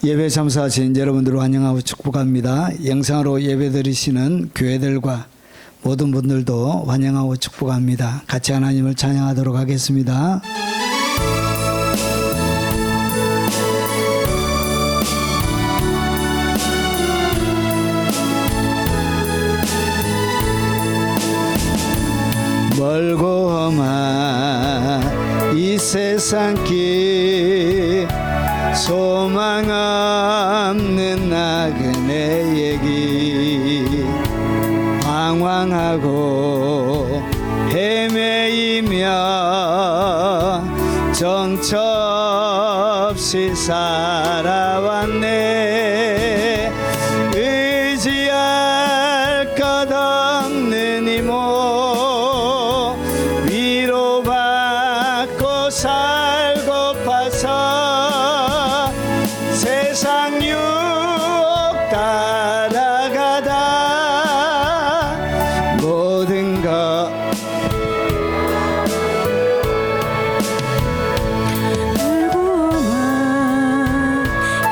예배 참석하신 여러분들을 환영하고 축복합니다. 영상으로 예배드리시는 교회들과 모든 분들도 환영하고 축복합니다. 같이 하나님을 찬양하도록 하겠습니다. 멀고 험한 이 세상길 소망 없는 나그네의 길 방황하고 헤매이며 정처 없이 살아왔네. 의지할 것 없는 이모 위로받고 살고파서 세상 유혹 따라가다 모든 것 멀고만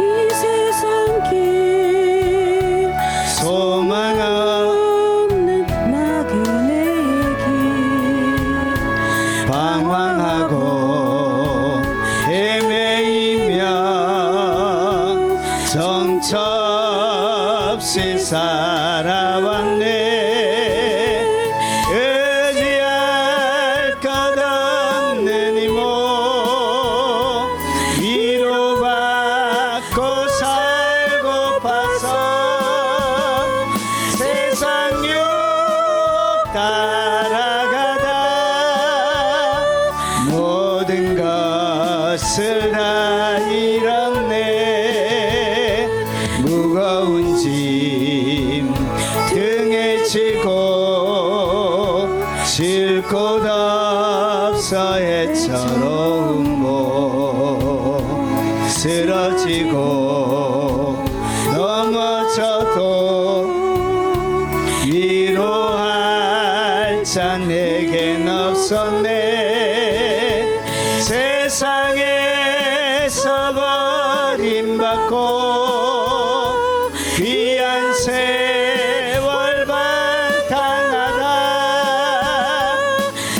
이 세상 길 소망 없는 나그네의 길 방황하고 헤매이며 정처 없이 살아왔네. 의지할 것 없는 이모 위로받고 살고파서 세상 유혹 따라가다 모든 것을 다 잃었네. 무거운 짐 등에 지고 쉴 곳 없어 애처로운 몸 쓰러지고 넘어져도 위로할 자 내겐 없었네. 세상에서 버림받고 귀한 세월 바탕하다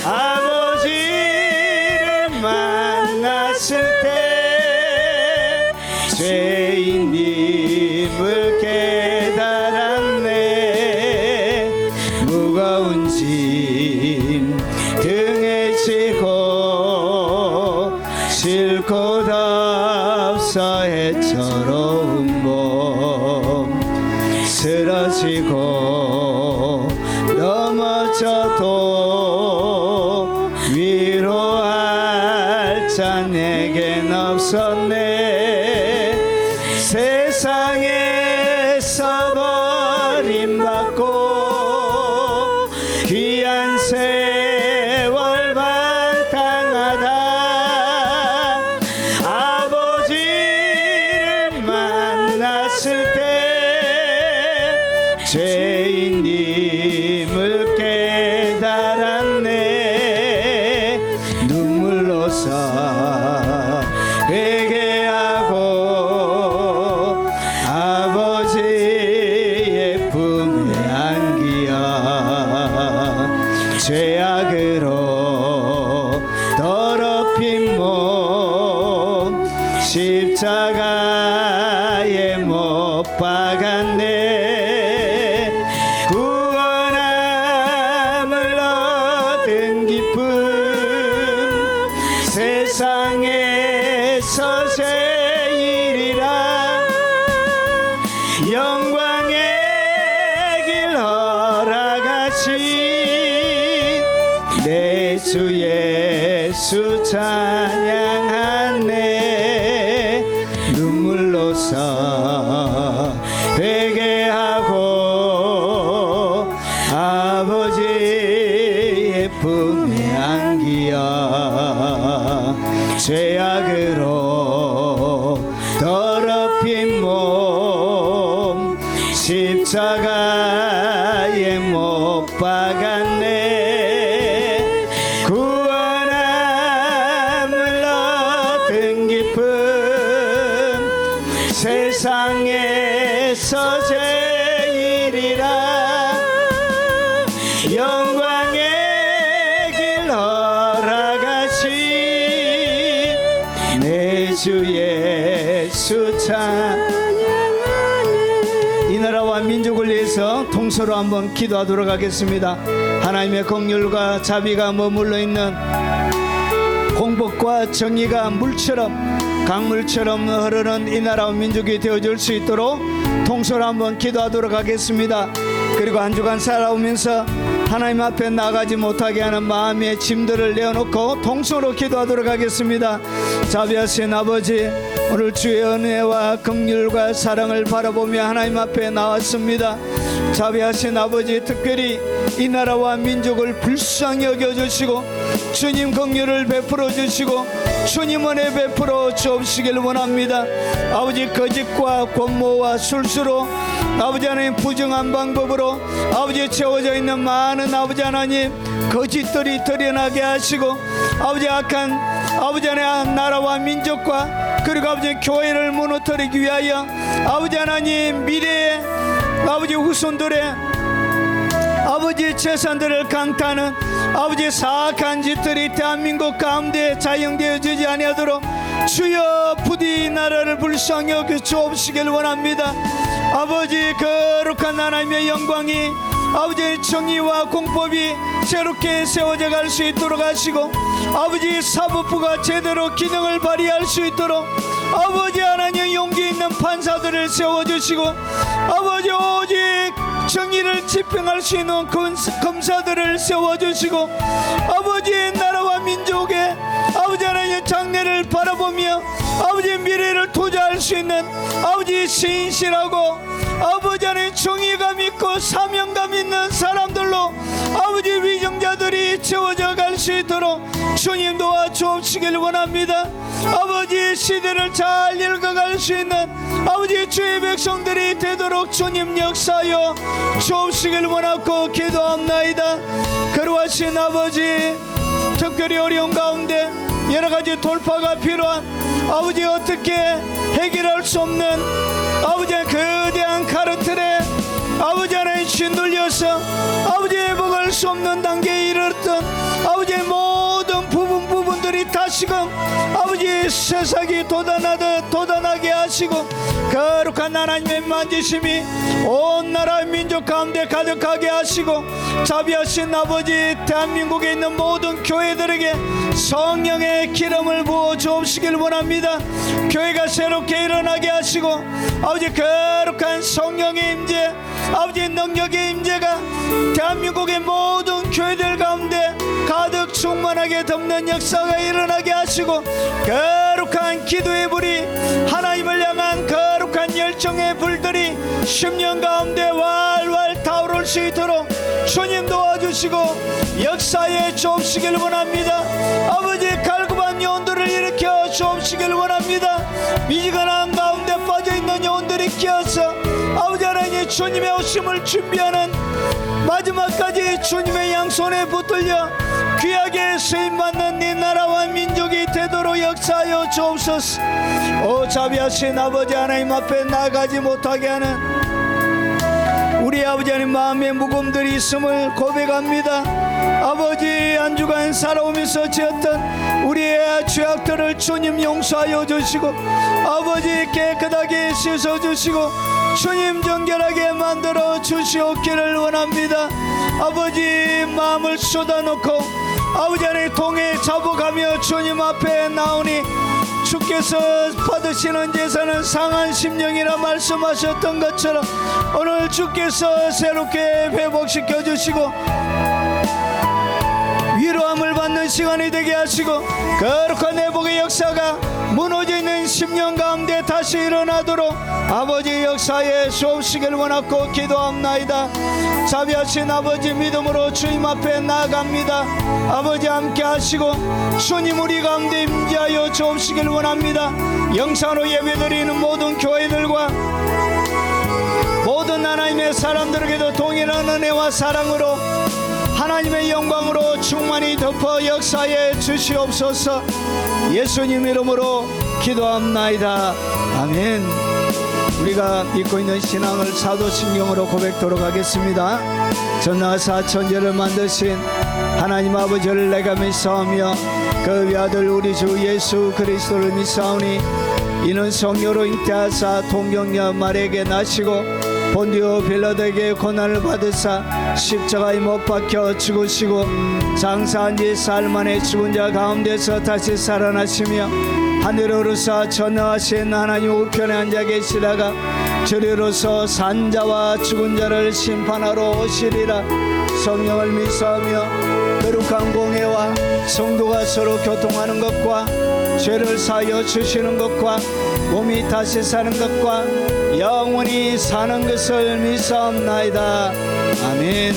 아버지를 만났을 때 죄인임을 깨달았네. 무거운 짐 등에 지고 쉴 곳 없어 애처로운 몸 쓰러지고 넘어져도 위로할 자 내겐 없었네. 세상에서 버림받고 귀한 세월 바탕하다 아버지를 만났을 때 죄인임을 깨달았네. 눈물로서 회개하고 아버지의 품에 안기어 죄악으로 더럽힌 몸 십자가에 못 박았네. 구원함을 얻은 기쁨 세상에서 제일이라 영광의 길 허락하신 내 주 예수 찬양하네. 눈물로서 회개하고 아버지의 품에 안기어 죄악으로 더럽힌 몸 십자가에 못 박았네. 구원함을 세상에서 제일이라 영광의 길 허락하신 내 주 예수 찬양하네. 이 나라와 민족을 위해서 통서로 한번 기도하도록 하겠습니다. 하나님의 긍휼과 자비가 머물러 있는 공복과 정의가 물처럼 강물처럼 흐르는 이 나라와 민족이 되어줄 수 있도록 통서로 한번 기도하도록 하겠습니다. 그리고 한 주간 살아오면서 하나님 앞에 나가지 못하게 하는 마음의 짐들을 내어놓고 통서로 기도하도록 하겠습니다. 자비하신 아버지, 오늘 주의 은혜와 긍휼과 사랑을 바라보며 하나님 앞에 나왔습니다. 자비하신 아버지, 특별히 이 나라와 민족을 불쌍히 여겨주시고 주님 긍휼을 베풀어 주시고 주님 은혜 베풀어 주옵시길 원합니다. 아버지, 거짓과 권모와 술수로 아버지 하나님 부정한 방법으로 아버지 채워져 있는 많은 아버지 하나님 거짓들이 드러나게 하시고 아버지 악한 아버지 하나님 나라와 민족과 그리고 아버지 교회를 무너뜨리기 위하여 아버지 하나님 미래의 아버지 후손들의 아버지 재산들을 강타하는 아버지 사악한 짓들이 대한민국 가운데 자영되어지지 아니하도록 주여 부디 나라를 불쌍히 여겨 주옵시길 원합니다. 아버지, 거룩한 하나님의 영광이 아버지 정의와 공법이 새롭게 세워져 갈 수 있도록 하시고 아버지 사법부가 제대로 기능을 발휘할 수 있도록 아버지 하나님 용기 있는 판사들을 세워주시고 아버지 오직 정의를 집행할 수 있는 검사들을 세워주시고 아버지 나라와 민족의 아버지 하나님의 장래를 바라보며 아버지 미래를 투자할 수 있는 아버지 신실하고 아버지 하나님 정의감 있고 사명감 있는 사람들로 아버지 위정자들이 채워져 갈 수 있도록 주님 도와주옵시길 원합니다. 아버지 시대를 잘 읽어갈 수 있는 아버지 주의 백성들이 되도록 주님 역사하여 주옵시길 원하고 기도합나이다. 거룩하신 아버지, 특별히 어려운 가운데 여러가지 돌파가 필요한 아버지 어떻게 해결할 수 없는 아버지의 거대한 카르텔에 아버지 하나님 휘둘려서 아버지 회복할 수 없는 단계에 이르렀던 아버지의 모든 부분들이 다시금 아버지 세상이 돋아나게 하시고 거룩한 하나님의 만지심이 온 나라 민족 가운데 가득하게 하시고 자비하신 아버지, 대한민국에 있는 모든 교회들에게 성령의 기름을 부어 주옵시길 원합니다. 교회가 새롭게 일어나게 하시고 아버지 거룩한 성령의 임재, 아버지 능력의 임재가 대한민국의 모든 교회들 가운데 가득 충만하게 덮는 역사가 일어나게 하시고 거룩한 기도의 불이 하나님을 향한 거룩한 열정의 불들이 10년 가운데 활활 타오를 수 있도록 주님 도와주시고 역사에 주옵시길 원합니다. 아버지 갈급한 영혼들을 일으켜 주옵시길 원합니다. 미지근한 가운데 빠져있는 영혼들이 끼어서 아버지 하나님 주님의 오심을 준비하는 마지막까지 주님의 양손에 붙들려 귀하게 쓰임받는 이 나라와 민족이 되도록 역사하여 주옵소서. 오 자비하신 아버지 하나님 앞에 나가지 못하게 하는 우리 아버지 하나님 마음의 무거움들이 있음을 고백합니다. 아버지 한 주간 살아오면서 지었던 우리의 죄악들을 주님 용서하여 주시고 아버지 깨끗하게 씻어주시고 주님 정결하게 만들어 주시옵기를 원합니다. 아버지 마음을 쏟아놓고 아버지 안에 통에 잡아가며 주님 앞에 나오니 주께서 받으시는 제사는 상한 심령이라 말씀하셨던 것처럼 오늘 주께서 새롭게 회복시켜 주시고 위로함을 받는 시간이 되게 하시고 거룩한 회복의 역사가 무너져 있는 10년 가운데 다시 일어나도록 아버지 역사에 주옵시길 원하고 기도합나이다. 자비하신 아버지 믿음으로 주님 앞에 나아갑니다. 아버지 함께 하시고 주님 우리 가운데 임재하여 주옵시길 원합니다. 영상으로 예배드리는 모든 교회들과 모든 하나님의 사람들에게도 동일한 은혜와 사랑으로 하나님의 영광으로 충만히 덮어 역사에 주시옵소서. 예수님 이름으로 기도합나이다. 아멘. 우리가 믿고 있는 신앙을 사도신경으로 고백토록 하겠습니다. 전능하 사천지를 만드신 하나님 아버지를 내가 믿사오며 그 외아들 우리 주 예수 그리스도를 믿사오니 이는 성령으로 잉태하사 동정녀 마리아에게 나시고 본디오 빌라도에게 고난을 받으사 십자가에 못 박혀 죽으시고 장사한 지 사흘 만에 죽은 자 가운데서 다시 살아나시며 하늘에 오르사 전능하신 하나님 우편에 앉아 계시다가 저리로서 산자와 죽은 자를 심판하러 오시리라. 성령을 믿사오며 거룩한 공회와 성도가 서로 교통하는 것과 죄를 사하여 주시는 것과 몸이 다시 사는 것과 영원히 사는 것을 믿사옵나이다. 아멘.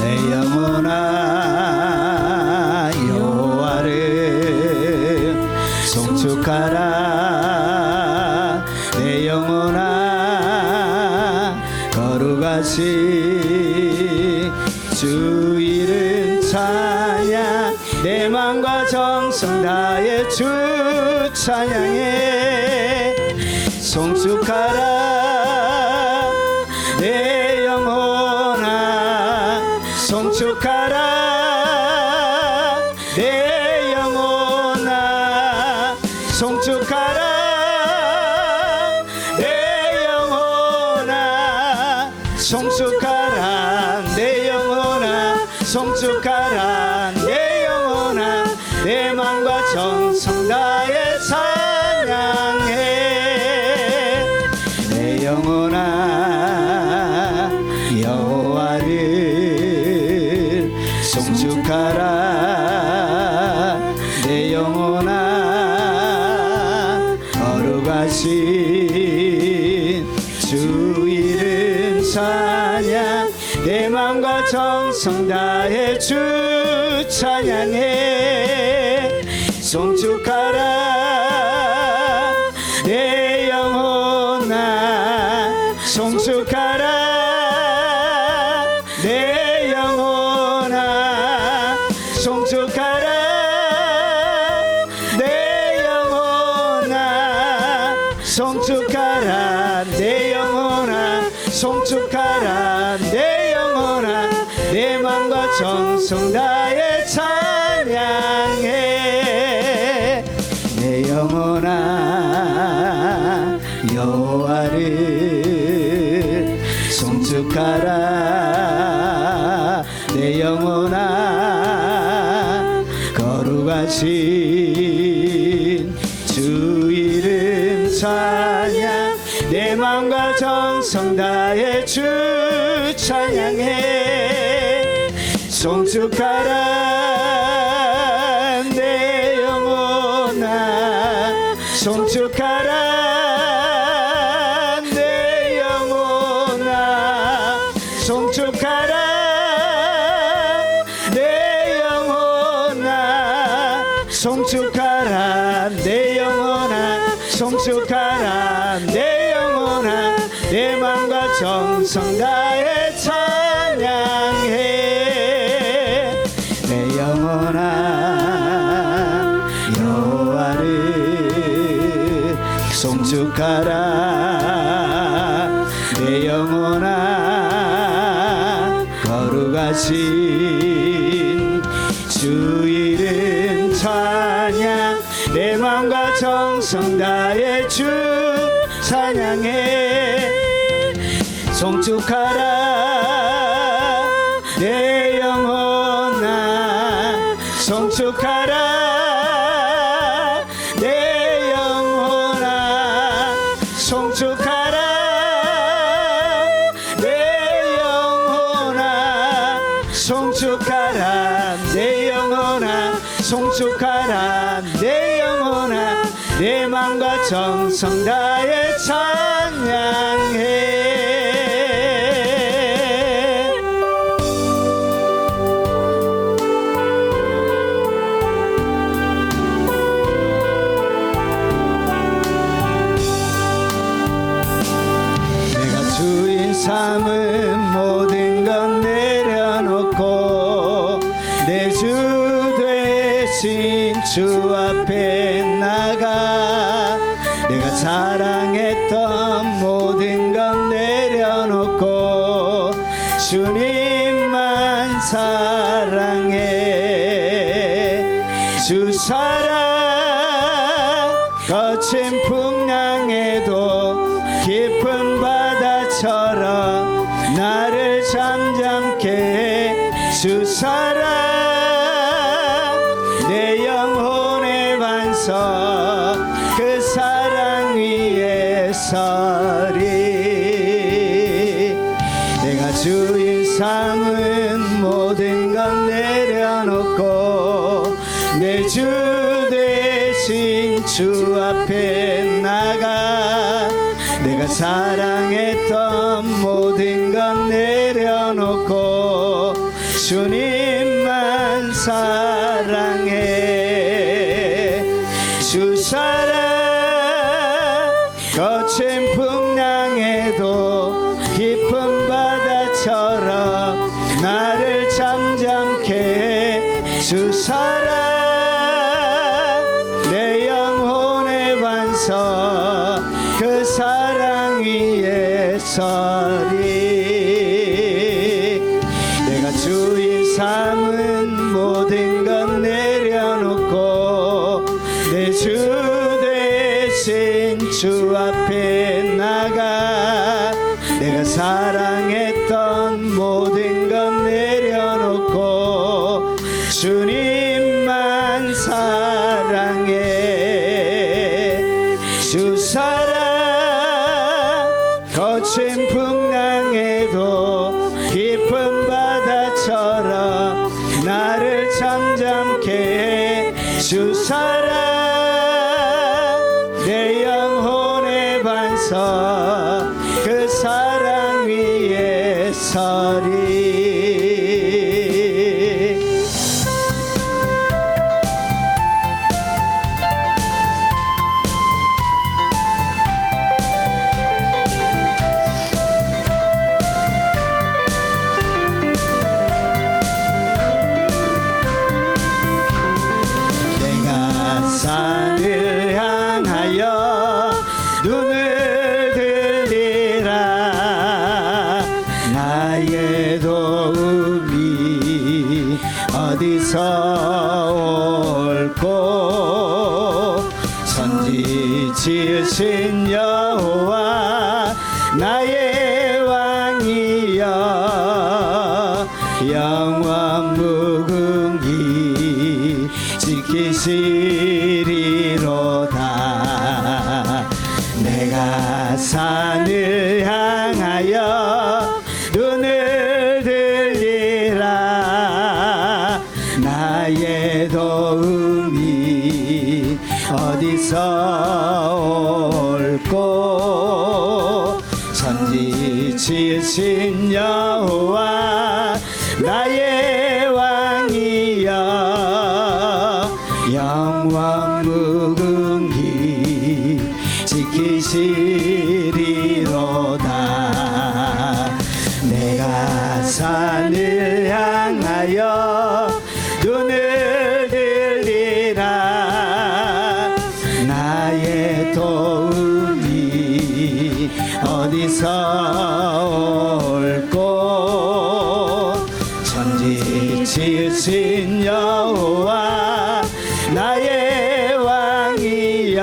내 영혼아 여호와를 송축하라. 내 영혼아 거룩하신 주 이름 찬양. 내 맘과 정성 다해 주 찬양해. 송축하라 내 영혼아 송축하라. 내 영혼아 송축하라. 내 영혼아 송축하라. 내 영혼아 송축하라. 내 영혼아 내 맘과 정성 다해 찬양해. 내 영혼아 여호와를 송축하라. 내 영혼아 거룩하신 주 이름 찬양. 내 맘과 정성 다해 주 찬양해. 송축하라 내 영혼아 송축하라. 내 영혼아 송축하라. 내 영혼아 송축하라. 내 영혼아 송축하라. 내 영혼아 내 맘과 정성 다해 찬양해. 내 영혼아 여호와를 송축하라. 내 영혼아 거룩하신 주 이름 찬양. 내 맘과 정성 다해 주 찬양해. 송축하라 내 영혼아 송축하라. 내 영혼아 송축하라. 내 영혼아 송축하라. 내 영혼아 송축하라. 내 영혼아 내 맘과 정성 다해 찬양해. 내 영혼아 여호와를 송축하라. 내 영혼아 거룩하신 주 이름 찬양. 내 맘과 정성 다해 주 찬양해. 송축하라 내 영혼아 송축하라. 내 영혼아 송축하라. 내 영혼아 송축하라. 내 영혼아 송축하라. 내 영혼아 내 맘과 정성 다해 찬양해. 주 대신 주 앞에 나가 내가 사랑했던 모든 건 내려놓고 주님만 사랑해. 주 사랑 거친 풍랑에도 깊은 바다처럼 나를 잠잠케 해. 주 사랑 내 영혼의 반석 그 사랑 위에 서리. 내가 주인 삼은 모든 건 내려놓고 내 주 대신 주 앞에 나가 내가 사랑했던 모든 건 내려놓고 주님만 사랑해. 주 사랑 거친 풍랑에도 깊은 바다처럼 나를 잠잠케 해. 주 사랑 내 영혼의 반석 그 사랑 위에 서리. 내가 주인 삼은 모든 건 내려놓고 내 주 대신 주 앞에 나가 내가 사랑했던 모든 건 내려놓고 주님만 사랑해. 주 사랑 거친 풍랑에도 깊은 바다처럼 나를 잠잠케 해. 주 사랑 내 영혼의 반석 그 사랑 위에 서리. 내가 산을 향하여 눈을 들리라. 나의 도움이 어디서 올꼬. 선지 지으신 여호와 나의 왕이여 영원 무궁히 지키시리로다. 내가 산을 향하여 눈을 들리라. 나의 도움이 어디서 올꼬. 선지 지으신 여호와 나의 왕이여 영원 무궁히 지키시리로다. 내가 산을 향하여 눈을 들리라. 나의 도움이 어디서 올꼬. 천지 지으신 여호와 나의 왕이여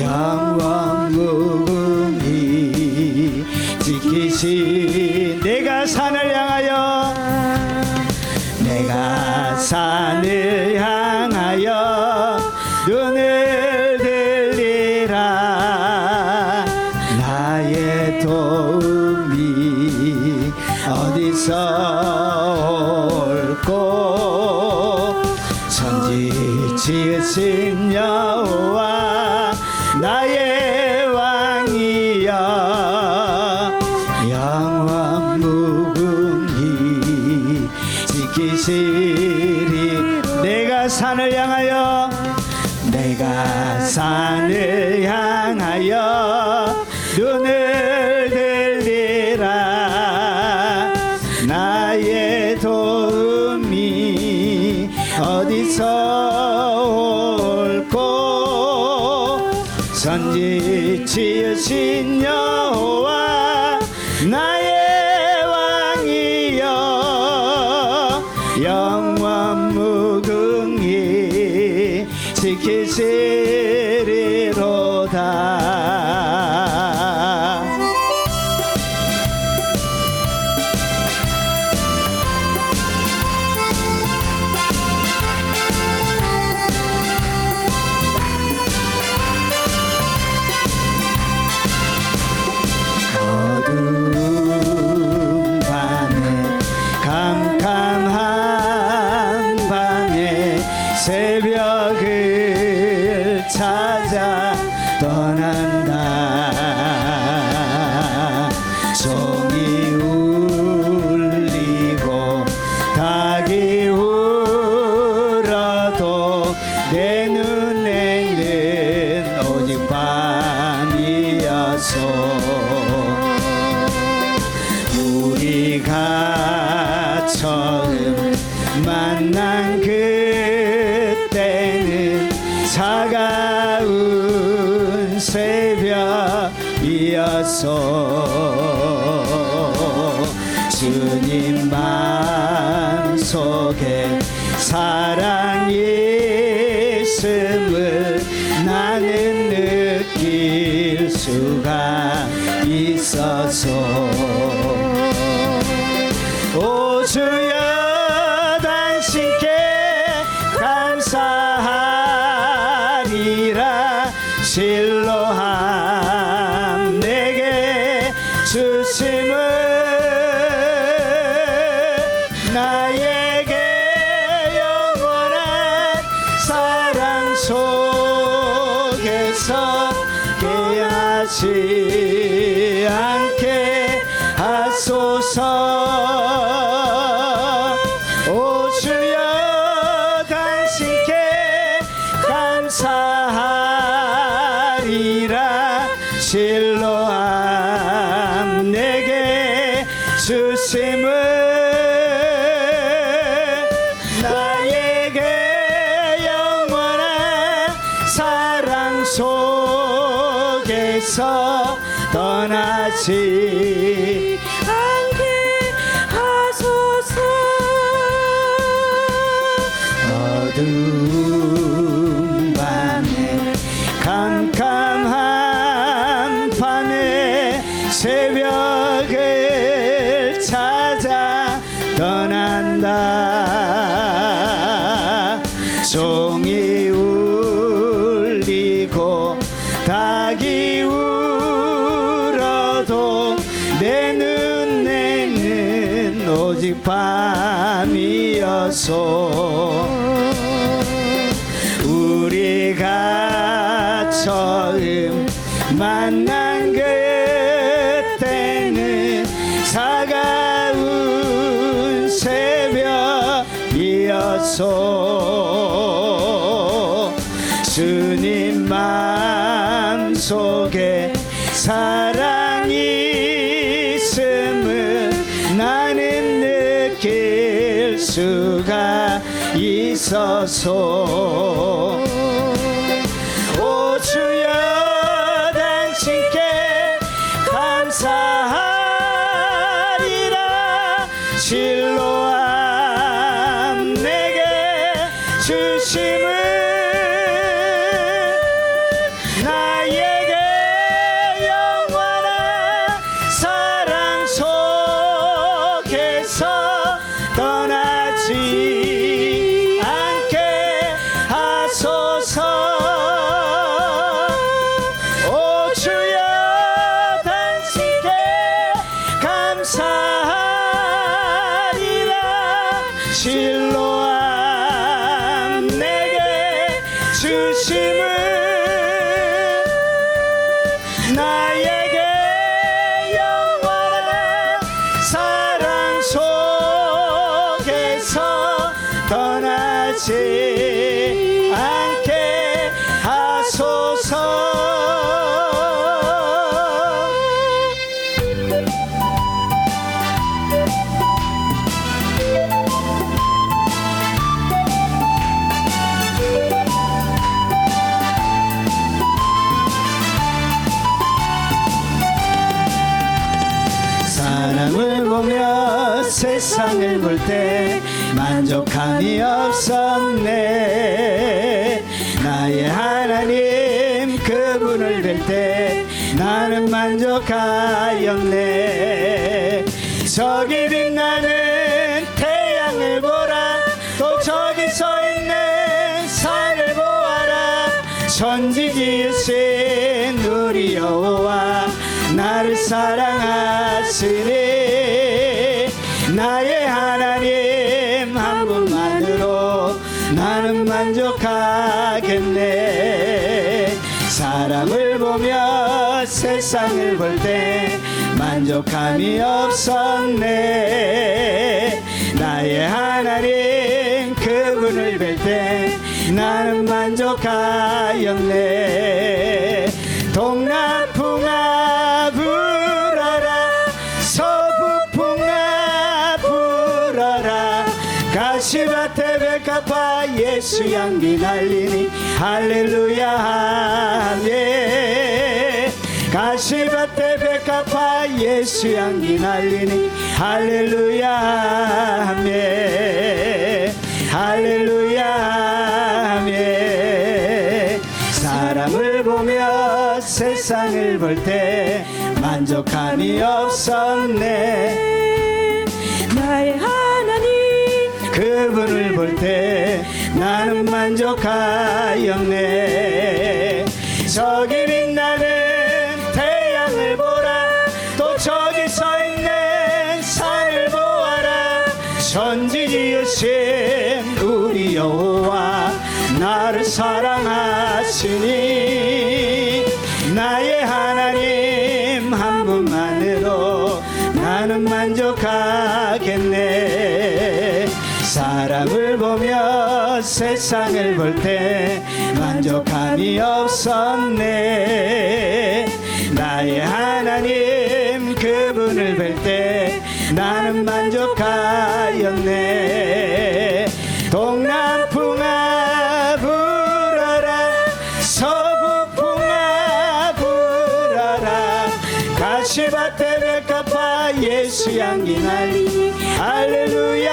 영원 무궁히 지키시. 내가 산을 향하여 내가 산을 향하여 눈을 들리라. 나의 도움이 어디서 올꼬. 천지 지으신 여호와 나의 왕이여 영원 무궁히 지키시리. 내가 산을 향하여 내가 산을 향하여 눈을 들리라. 나의 도움이 옳고 선지 지으신 여호와 나의 왕이여 영원 무궁히 지키시리로다. 어두운 밤에 캄캄한 밤에 새벽을 찾아 떠난다. 종이 울리고 닭이 울어도 내 눈에는 오직 밤이어서 우리가 처음 만난 그때는 차가운 새벽이었어. 주님 마음속에 사랑이 있음을 나는 느낄 수가 있어서 오 주여 당신께 감사하리라. 실로함 내게 주심을 나에게 영원한 사랑 속에서 깨하지 않게 하소서. 오 주여 당신께 감사하리라. 실로함 내게 주심을 나에게 영원한 사랑 속에서 떠나지 않게 하소서. 어두운 밤에 캄캄한 밤에 새벽을 찾아 떠난다. 종이 울리고 닭이 울어도 내 눈에는 오직 밤이어서 우리가 처음 만난 그때는 차가운 새벽이었어. 주님 마음속에 사랑이 있음을 나는 느낄 수가 있어서 오 주여 당신께 감사하리라. 실로함 내게 주심을 나에게 영원한 사랑 속에서 떠나지 않게 하소서. 오 주여 당신께 감사하리라. 실로함 내게 주심을 나에게 영원한 사랑 속에서 떠나지 않게 하소서. 때 만족함이 없었네. 나의 하나님 그분을 뵐 때 나는 만족하였네. 저기 빛나는 태양을 보라. 또 저기 서있는 산을 보아라. 천지 지으신 우리 여호와 나를 사랑하시니. 나의 하나님 한 분만으로 나는 만족하겠네. 사람을 보며 세상을 볼 때 만족함이 없었네. 나의 하나님 그분을 뵐 때 나는 만족하였네. 동남풍아 불어라. 서북풍아 불어라. 가시밭에 백합화 예수 향기 날리니 할렐루야 아멘. 가시밭에 백합화 예수 향기 날리니 할렐루야 아멘. 할렐루야 아멘. 사람을 보며 세상을 볼 때 만족함이 없었네. 나의 하나님 그분을 볼 때 나는 만족하였네. 저기 빛나는 태양을 보라. 또 저기 서있는 산을 보아라. 천지 지으신 우리 여호와 나를 사랑하시니. 나의 하나님 한 분만으로 나는 만족하겠네. 사람을 보며 세상을 볼 때 만족함이 없었네. 나의 하나님 그분을 뵐 때 나는 만족하였네. 동남풍아 불어라. 서북풍아 불어라. 가시밭에 백합화 예수 향기 날리니 할렐루야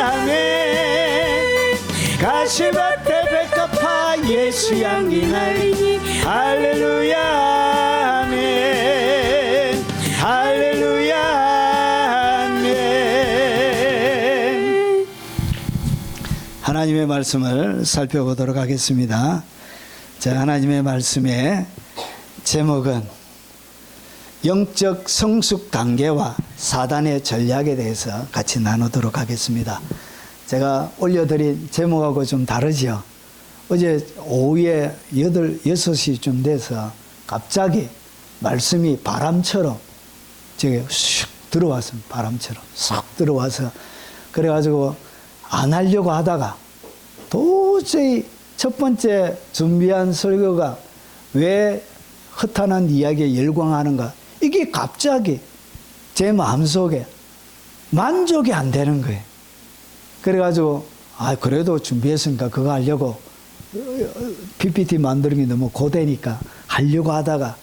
아멘. 가시밭에 백합화 예수 향기 날리니 할렐루야 아멘. 할렐루야 아멘. 하나님의 말씀을 살펴보도록 하겠습니다. 자, 하나님의 말씀의 제목은 영적 성숙 단계와 사단의 전략에 대해서 같이 나누도록 하겠습니다. 제가 올려드린 제목하고 좀 다르죠. 어제 오후에 6시쯤 돼서 갑자기 말씀이 바람처럼 저기 슉 들어왔습니다. 바람처럼 쏙 들어와서 그래가지고 안 하려고 하다가 도저히 첫 번째 준비한 설교가 왜 허탄한 이야기에 열광하는가, 이게 갑자기 제 마음속에 만족이 안 되는 거예요. 그래가지고 그래도 준비했으니까 그거 하려고 PPT 만드는 게 너무 고되니까 하려고 하다가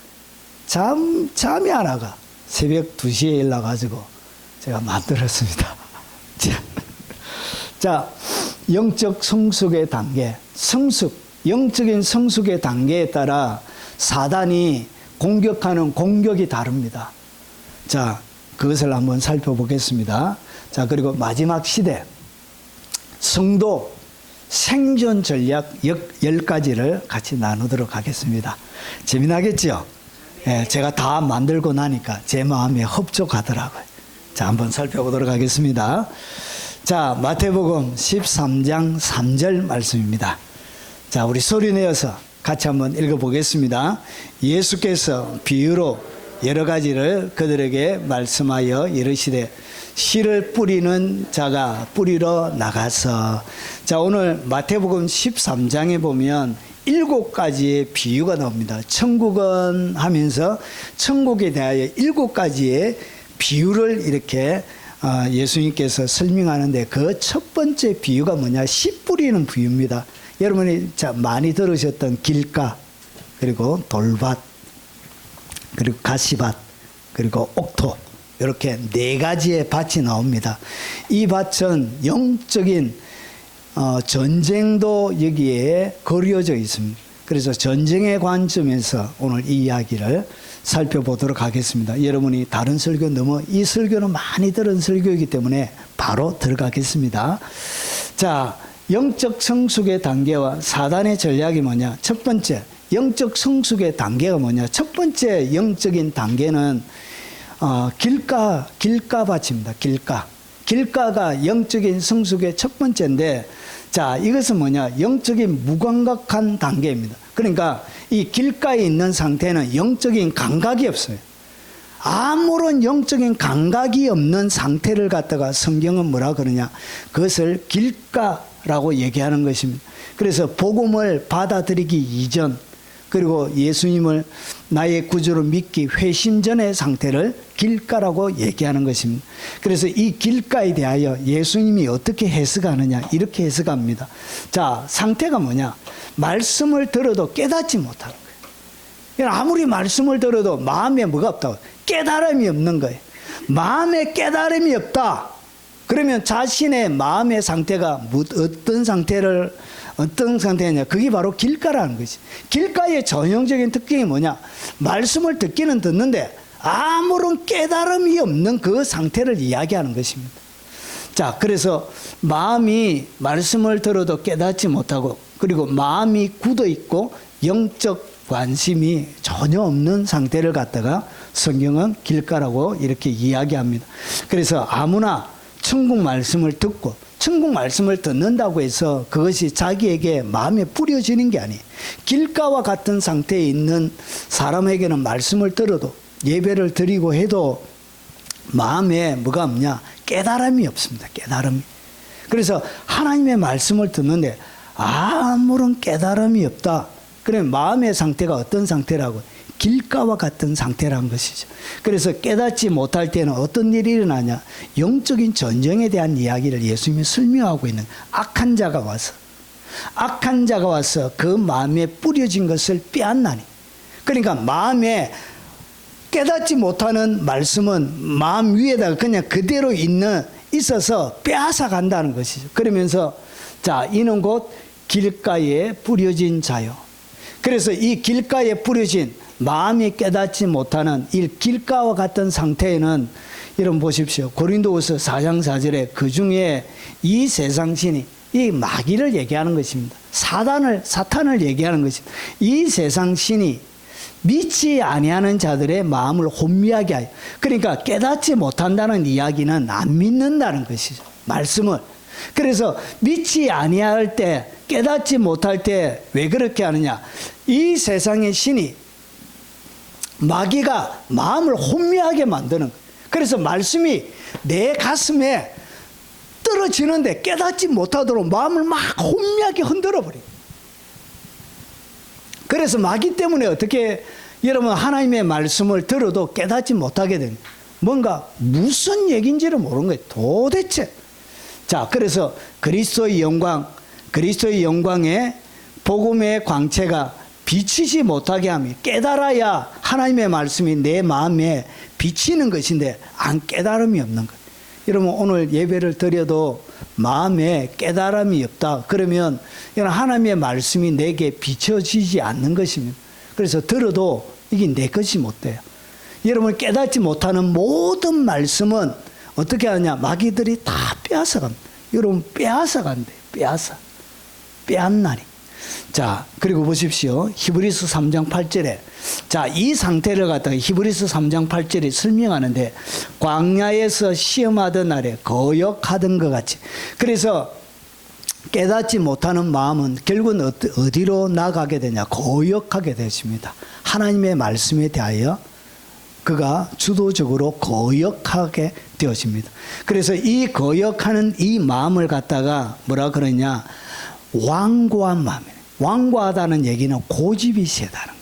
잠이 안 와가 새벽 2시에 일어나가지고 제가 만들었습니다. 자, 영적 성숙의 단계, 영적인 성숙의 단계에 따라 사단이 공격하는 공격이 다릅니다. 자, 그것을 한번 살펴보겠습니다. 자, 그리고 마지막 시대, 성도 생존 전략 10가지를 같이 나누도록 하겠습니다. 재미나겠죠? 예, 제가 다 만들고 나니까 제 마음에 흡족하더라고요. 자, 한번 살펴보도록 하겠습니다. 자, 마태복음 13장 3절 말씀입니다. 자, 우리 소리 내어서 같이 한번 읽어보겠습니다. 예수께서 비유로 여러 가지를 그들에게 말씀하여 이르시되 씨를 뿌리는 자가 뿌리러 나가서. 자, 오늘 마태복음 13장에 보면 7가지의 비유가 나옵니다. 천국은 하면서 천국에 대하여 7가지의 비유를 이렇게 예수님께서 설명하는데, 그 첫 번째 비유가 뭐냐, 씨 뿌리는 비유입니다. 여러분이 많이 들으셨던 길가, 그리고 돌밭, 그리고 가시밭, 그리고 옥토, 이렇게 네 가지의 밭이 나옵니다. 이 밭은 영적인 전쟁도 여기에 거려져 있습니다. 그래서 전쟁의 관점에서 오늘 이 이야기를 살펴보도록 하겠습니다. 여러분이 다른 설교 넘어 이 설교는 많이 들은 설교이기 때문에 바로 들어가겠습니다. 자, 영적 성숙의 단계와 사단의 전략이 뭐냐? 첫 번째, 영적 성숙의 단계가 뭐냐? 첫 번째 영적인 단계는 길가밭입니다. 길가가 영적인 성숙의 첫 번째인데, 자, 이것은 뭐냐? 영적인 무감각한 단계입니다. 그러니까 이 길가에 있는 상태는 영적인 감각이 없어요. 아무런 영적인 감각이 없는 상태를 갖다가 성경은 뭐라 그러냐? 그것을 길가라고 얘기하는 것입니다. 그래서 복음을 받아들이기 이전, 그리고 예수님을 나의 구주로 믿기 회심 전의 상태를 길가라고 얘기하는 것입니다. 그래서 이 길가에 대하여 예수님이 어떻게 해석하느냐, 이렇게 해석합니다. 자, 상태가 뭐냐? 말씀을 들어도 깨닫지 못하는 거예요. 아무리 말씀을 들어도 마음에 뭐가 없다고? 깨달음이 없는 거예요. 마음에 깨달음이 없다. 그러면 자신의 마음의 상태가 어떤 상태냐? 그게 바로 길가라는 거지. 길가의 전형적인 특징이 뭐냐? 말씀을 듣기는 듣는데 아무런 깨달음이 없는 그 상태를 이야기하는 것입니다. 자, 그래서 마음이 말씀을 들어도 깨닫지 못하고, 그리고 마음이 굳어 있고 영적 관심이 전혀 없는 상태를 갖다가 성경은 길가라고 이렇게 이야기합니다. 그래서 아무나 천국 말씀을 듣고 천국 말씀을 듣는다고 해서 그것이 자기에게 마음에 뿌려지는 게 아니에요. 길가와 같은 상태에 있는 사람에게는 말씀을 들어도 예배를 드리고 해도 마음에 뭐가 없냐? 깨달음이 없습니다. 깨달음이. 그래서 하나님의 말씀을 듣는데 아무런 깨달음이 없다. 그러면 마음의 상태가 어떤 상태라고? 길가와 같은 상태라는 것이죠. 그래서 깨닫지 못할 때는 어떤 일이 일어나냐? 영적인 전쟁에 대한 이야기를 예수님이 설명하고 있는 악한 자가 와서 그 마음에 뿌려진 것을 빼앗나니. 그러니까 마음에 깨닫지 못하는 말씀은 마음 위에다가 그냥 그대로 있어서 빼앗아 간다는 것이죠. 그러면서 자, 이는 곧 길가에 뿌려진 자요. 그래서 이 길가에 뿌려진 마음이 깨닫지 못하는 이 길가와 같은 상태에는 여러분 보십시오. 고린도후서 4장 4절에 그 중에 이 세상 신이 이 마귀를 얘기하는 것입니다. 사탄을 얘기하는 것입니다. 이 세상 신이 믿지 아니하는 자들의 마음을 혼미하게 하여, 그러니까 깨닫지 못한다는 이야기는 안 믿는다는 것이죠. 말씀을. 그래서 믿지 아니할 때, 깨닫지 못할 때 왜 그렇게 하느냐? 이 세상의 신이, 마귀가 마음을 혼미하게 만드는 거예요. 그래서 말씀이 내 가슴에 떨어지는데 깨닫지 못하도록 마음을 막 혼미하게 흔들어 버려요. 그래서 마귀 때문에 어떻게 여러분 하나님의 말씀을 들어도 깨닫지 못하게 됩니다. 뭔가 무슨 얘기인지를 모르는 거예요. 도대체. 자, 그래서 그리스도의 영광에 복음의 광채가 비치지 못하게 하며, 깨달아야 하나님의 말씀이 내 마음에 비치는 것인데 안 깨달음이 없는 거예요. 여러분 오늘 예배를 드려도 마음에 깨달음이 없다. 그러면 하나님의 말씀이 내게 비춰지지 않는 것입니다. 그래서 들어도 이게 내 것이 못 돼요. 여러분 깨닫지 못하는 모든 말씀은 어떻게 하냐? 마귀들이 다 빼앗아 갑니다. 여러분 빼앗아 간대요. 빼앗나니. 자, 그리고 보십시오. 히브리서 3장 8절에 자, 이 상태를 갖다가 히브리서 3장 8절에 설명하는데, 광야에서 시험하던 날에 거역하던 것 같이. 그래서 깨닫지 못하는 마음은 결국은 어디로 나가게 되냐? 거역하게 되십니다. 하나님의 말씀에 대하여 그가 주도적으로 거역하게 되어집니다. 그래서 이 거역하는 이 마음을 갖다가 뭐라 그러냐? 완고한 마음이에요. 완고하다는 얘기는 고집이 세다는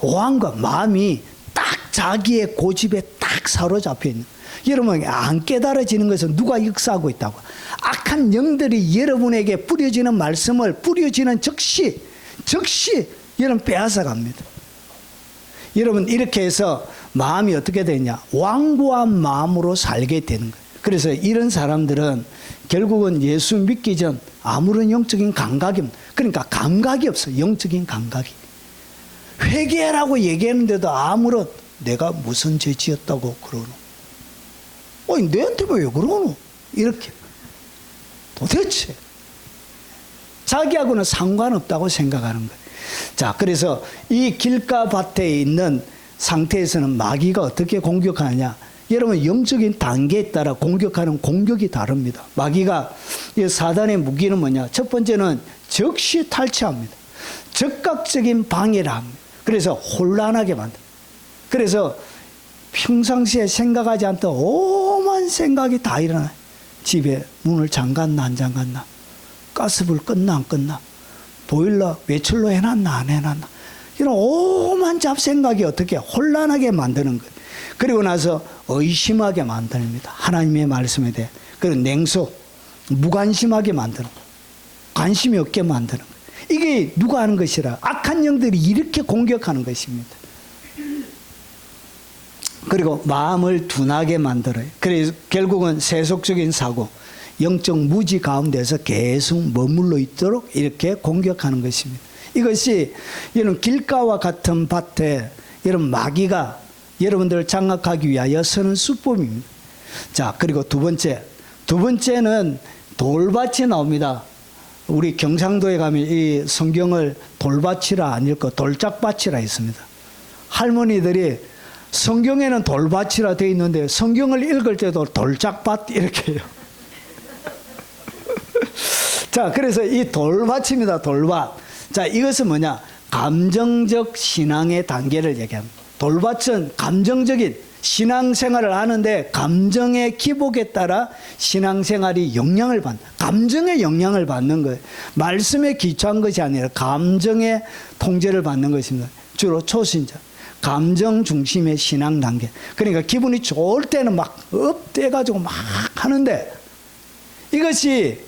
거예요. 완고, 마음이 딱 자기의 고집에 딱 사로잡혀 있는. 여러분 안 깨달아지는 것은 누가 역사하고 있다고? 악한 영들이 여러분에게 뿌려지는 말씀을 뿌려지는 즉시 여러분 빼앗아 갑니다. 여러분 이렇게 해서 마음이 어떻게 되냐? 완고한 마음으로 살게 되는 거예요. 그래서 이런 사람들은 결국은 예수 믿기 전 아무런 영적인 감각이 없는, 그러니까 감각이 없어. 영적인 감각이. 회개라고 얘기했는데도 아무런, 내가 무슨 죄 지었다고 그러노? 아니 내한테 왜 그러노? 이렇게 도대체 자기하고는 상관없다고 생각하는 거예요. 자, 그래서 이 길가 밭에 있는 상태에서는 마귀가 어떻게 공격하느냐? 여러분, 영적인 단계에 따라 공격하는 공격이 다릅니다. 마귀가, 이 사단의 무기는 뭐냐? 첫 번째는 즉시 탈취합니다. 즉각적인 방해를 합니다. 그래서 혼란하게 만듭니다. 그래서 평상시에 생각하지 않던 오만 생각이 다 일어나요. 집에 문을 잠갔나 안 잠갔나, 가스불 껐나 안 껐나, 보일러 외출로 해놨나 안 해놨나, 이런 오만 잡생각이 어떻게 혼란하게 만드는 거예요. 그리고 나서 의심하게 만듭니다. 하나님의 말씀에 대해. 그리고 냉소, 무관심하게 만드는 거예요. 관심이 없게 만드는 거예요. 이게 누가 하는 것이라? 악한 영들이 이렇게 공격하는 것입니다. 그리고 마음을 둔하게 만들어요. 그래서 결국은 세속적인 사고, 영적 무지 가운데서 계속 머물러 있도록 이렇게 공격하는 것입니다. 이것이 이런 길가와 같은 밭에 이런 마귀가 여러분들을 장악하기 위하여 쓰는 수법입니다. 자, 그리고 두 번째는 돌밭이 나옵니다. 우리 경상도에 가면 이 성경을 돌밭이라 안 읽고 돌짝밭이라 있습니다. 할머니들이 성경에는 돌밭이라 되어 있는데 성경을 읽을 때도 돌짝밭 이렇게 해요. 자, 그래서 이 돌밭입니다. 돌밭. 자, 이것은 뭐냐? 감정적 신앙의 단계를 얘기합니다. 돌밭은 감정적인 신앙생활을 하는데 감정의 기복에 따라 신앙생활이 영향을 받는, 감정의 영향을 받는 거예요. 말씀에 기초한 것이 아니라 감정의 통제를 받는 것입니다. 주로 초신자, 감정 중심의 신앙 단계. 그러니까 기분이 좋을 때는 막 업돼가지고 막 하는데 이것이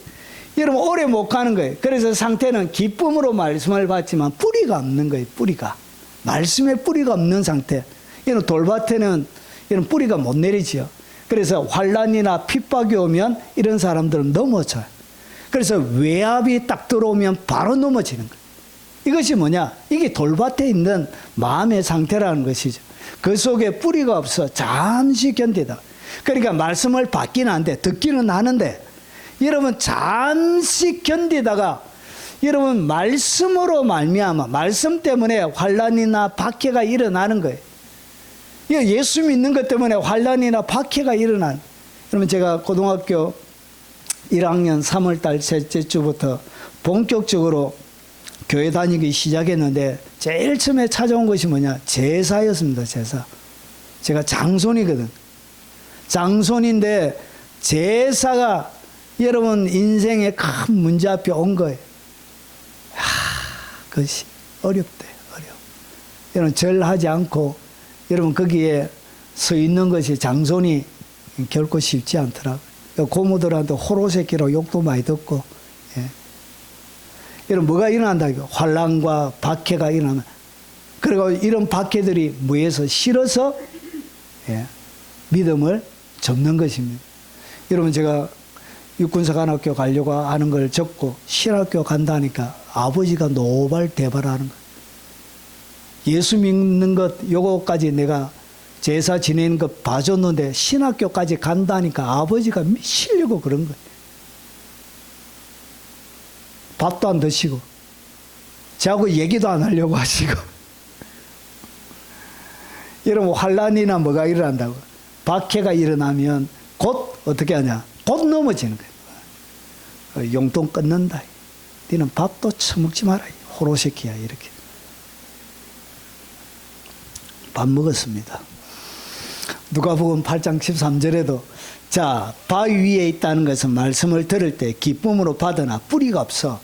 여러분 오래 못 가는 거예요. 그래서 상태는 기쁨으로 말씀을 받지만 뿌리가 없는 거예요. 뿌리가. 말씀에 뿌리가 없는 상태. 이런 돌밭에는 이런 뿌리가 못 내리지요. 그래서 환란이나 핍박이 오면 이런 사람들은 넘어져요. 그래서 외압이 딱 들어오면 바로 넘어지는 거예요. 이것이 뭐냐? 이게 돌밭에 있는 마음의 상태라는 것이죠. 그 속에 뿌리가 없어 잠시 견디다. 그러니까 말씀을 받기는 안 돼. 듣기는 하는데 여러분 잠시 견디다가 여러분 말씀으로 말미암아 말씀 때문에 환란이나 박해가 일어나는 거예요. 예수 믿는 것 때문에 환란이나 박해가 일어난. 그러면 제가 고등학교 1학년 3월달 셋째 주부터 본격적으로 교회 다니기 시작했는데 제일 처음에 찾아온 것이 뭐냐? 제사였습니다. 제사. 제가 장손이거든. 장손인데 제사가 여러분 인생의 큰 문제 앞에 온 거예요. 그것이 어렵대. 어려워. 여러분 절하지 않고 여러분 거기에 서 있는 것이 장손이 결코 쉽지 않더라고요. 고모들한테 호로새끼로 욕도 많이 듣고. 예. 여러분 뭐가 일어난다? 환란과 박해가 일어나면. 그리고 이런 박해들이 뭐에서 싫어서 예. 믿음을 접는 것입니다. 여러분 제가 육군사관학교 가려고 하는 걸 접고 신학교 간다니까 아버지가 노발대발하는 거예요. 예수 믿는 것 요거까지 내가 제사 지내는 것 봐줬는데 신학교까지 간다니까 아버지가 미치려고 그런 거예요. 밥도 안 드시고 저하고 얘기도 안 하려고 하시고. 여러분 환란이나 뭐가 일어난다고 박해가 일어나면 곧 어떻게 하냐? 곧 넘어지는 거예요. 용돈 끊는다. 너는 밥도 처먹지 마라. 호로새끼야. 이렇게. 밥 먹었습니다. 누가복음 8장 13절에도 자, 바위 위에 있다는 것은 말씀을 들을 때 기쁨으로 받으나 뿌리가 없어.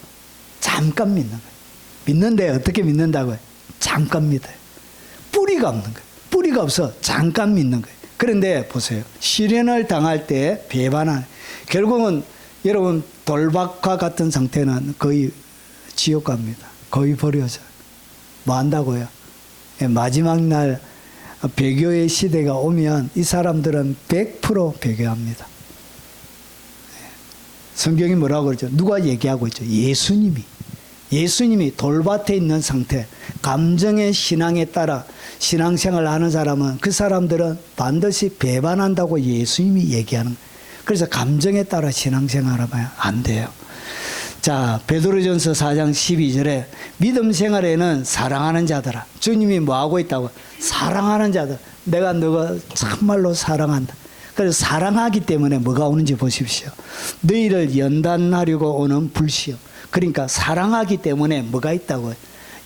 잠깐 믿는 거예요. 믿는데 어떻게 믿는다고요? 잠깐 믿어요. 뿌리가 없는 거예요. 뿌리가 없어. 잠깐 믿는 거예요. 그런데 보세요. 시련을 당할 때 배반하는. 결국은 여러분 돌밭과 같은 상태는 거의 지옥 갑니다. 거의 버려져요. 뭐 한다고요? 마지막 날 배교의 시대가 오면 이 사람들은 100% 배교합니다. 성경이 뭐라고 그러죠? 누가 얘기하고 있죠? 예수님이 돌밭에 있는 상태, 감정의 신앙에 따라 신앙생활을 하는 사람은 그 사람들은 반드시 배반한다고 예수님이 얘기하는 거예요. 그래서 감정에 따라 신앙생활하면 안 돼요. 자, 베드로전서 4장 12절에 믿음 생활에는 사랑하는 자들아. 주님이 뭐 하고 있다고? 사랑하는 자들. 내가 너가 참말로 사랑한다. 그래서 사랑하기 때문에 뭐가 오는지 보십시오. 너희를 연단하려고 오는 불시험. 그러니까 사랑하기 때문에 뭐가 있다고요?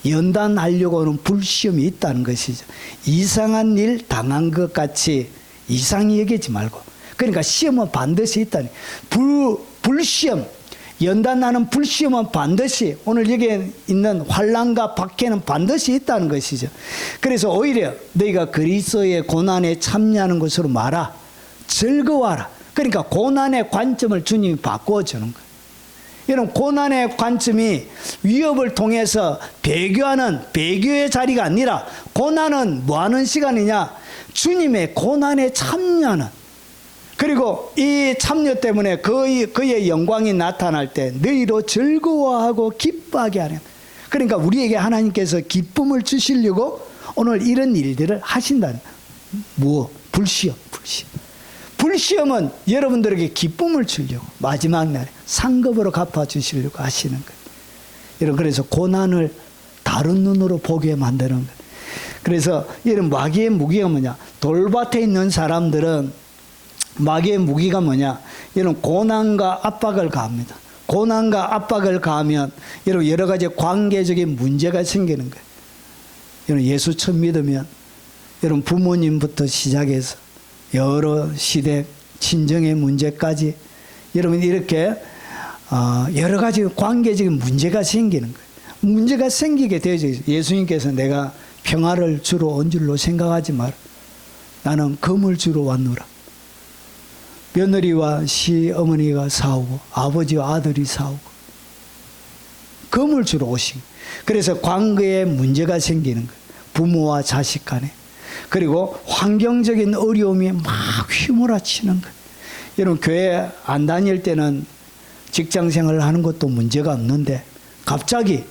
연단하려고 오는 불시험이 있다는 것이죠. 이상한 일 당한 것 같이 이상히 여기지 말고. 그러니까 시험은 반드시 있다니. 불시험, 연단하는 불시험은 반드시 오늘 여기에 있는 환난과 박해는 반드시 있다는 것이죠. 그래서 오히려 너희가 그리스도의 고난에 참여하는 것으로 말아. 즐거워하라. 그러니까 고난의 관점을 주님이 바꾸어 주는 거예요. 이런 고난의 관점이 위협을 통해서 배교하는 배교의 자리가 아니라 고난은 뭐 하는 시간이냐? 주님의 고난에 참여하는. 그리고 이 참여 때문에 그의 영광이 나타날 때 너희로 즐거워하고 기뻐하게 하는. 그러니까 우리에게 하나님께서 기쁨을 주시려고 오늘 이런 일들을 하신다는. 무엇? 불시험. 불시험은 여러분들에게 기쁨을 주려고 마지막 날에 상급으로 갚아주시려고 하시는 거예요. 그래서 고난을 다른 눈으로 보게 만드는 거예요. 그래서 이런 마귀의 무기가 뭐냐? 돌밭에 있는 사람들은 마귀의 무기가 뭐냐? 이런 고난과 압박을 가합니다. 고난과 압박을 가하면 여러 가지 관계적인 문제가 생기는 거예요. 예수 처음 믿으면 부모님부터 시작해서 여러 시대 친정의 문제까지 여러분 이렇게 여러 가지 관계적인 문제가 생기는 거예요. 문제가 생기게 되어져 있어요. 예수님께서 내가 평화를 주러 온 줄로 생각하지 마라. 나는 금을 주러 왔노라. 며느리와 시어머니가 싸우고 아버지와 아들이 싸우고 금을 주러 오신. 그래서 관계에 문제가 생기는 거예요. 부모와 자식 간에. 그리고 환경적인 어려움이 막 휘몰아치는 거예요. 여러분 교회 안 다닐 때는 직장생활을 하는 것도 문제가 없는데 갑자기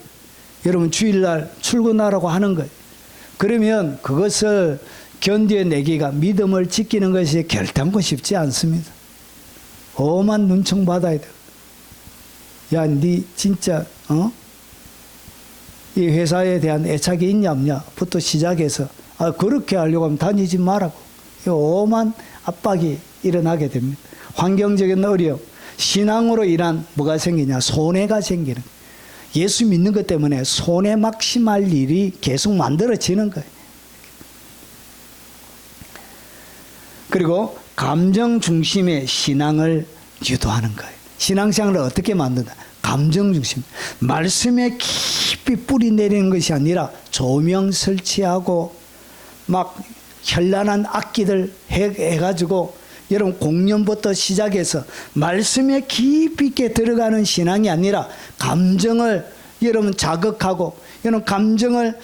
여러분 주일날 출근하라고 하는 거예요. 그러면 그것을 견뎌내기가 믿음을 지키는 것이 결단코 쉽지 않습니다. 엄한 눈총 받아야 돼. 야, 니 진짜 이 회사에 대한 애착이 있냐 없냐부터 시작해서 그렇게 하려고 하면 다니지 말라고. 엄한 압박이 일어나게 됩니다. 환경적인 어려움, 신앙으로 인한 뭐가 생기냐? 손해가 생기는 거예요. 예수 믿는 것 때문에 손해 막심할 일이 계속 만들어지는 거예요. 그리고 감정 중심의 신앙을 유도하는 거예요. 신앙생활을 어떻게 만든다? 감정 중심. 말씀에 깊이 뿌리 내리는 것이 아니라 조명 설치하고 막 현란한 악기들 해가지고 여러분 공연부터 시작해서 말씀에 깊이 있게 들어가는 신앙이 아니라 감정을 여러분 자극하고 여러분 감정을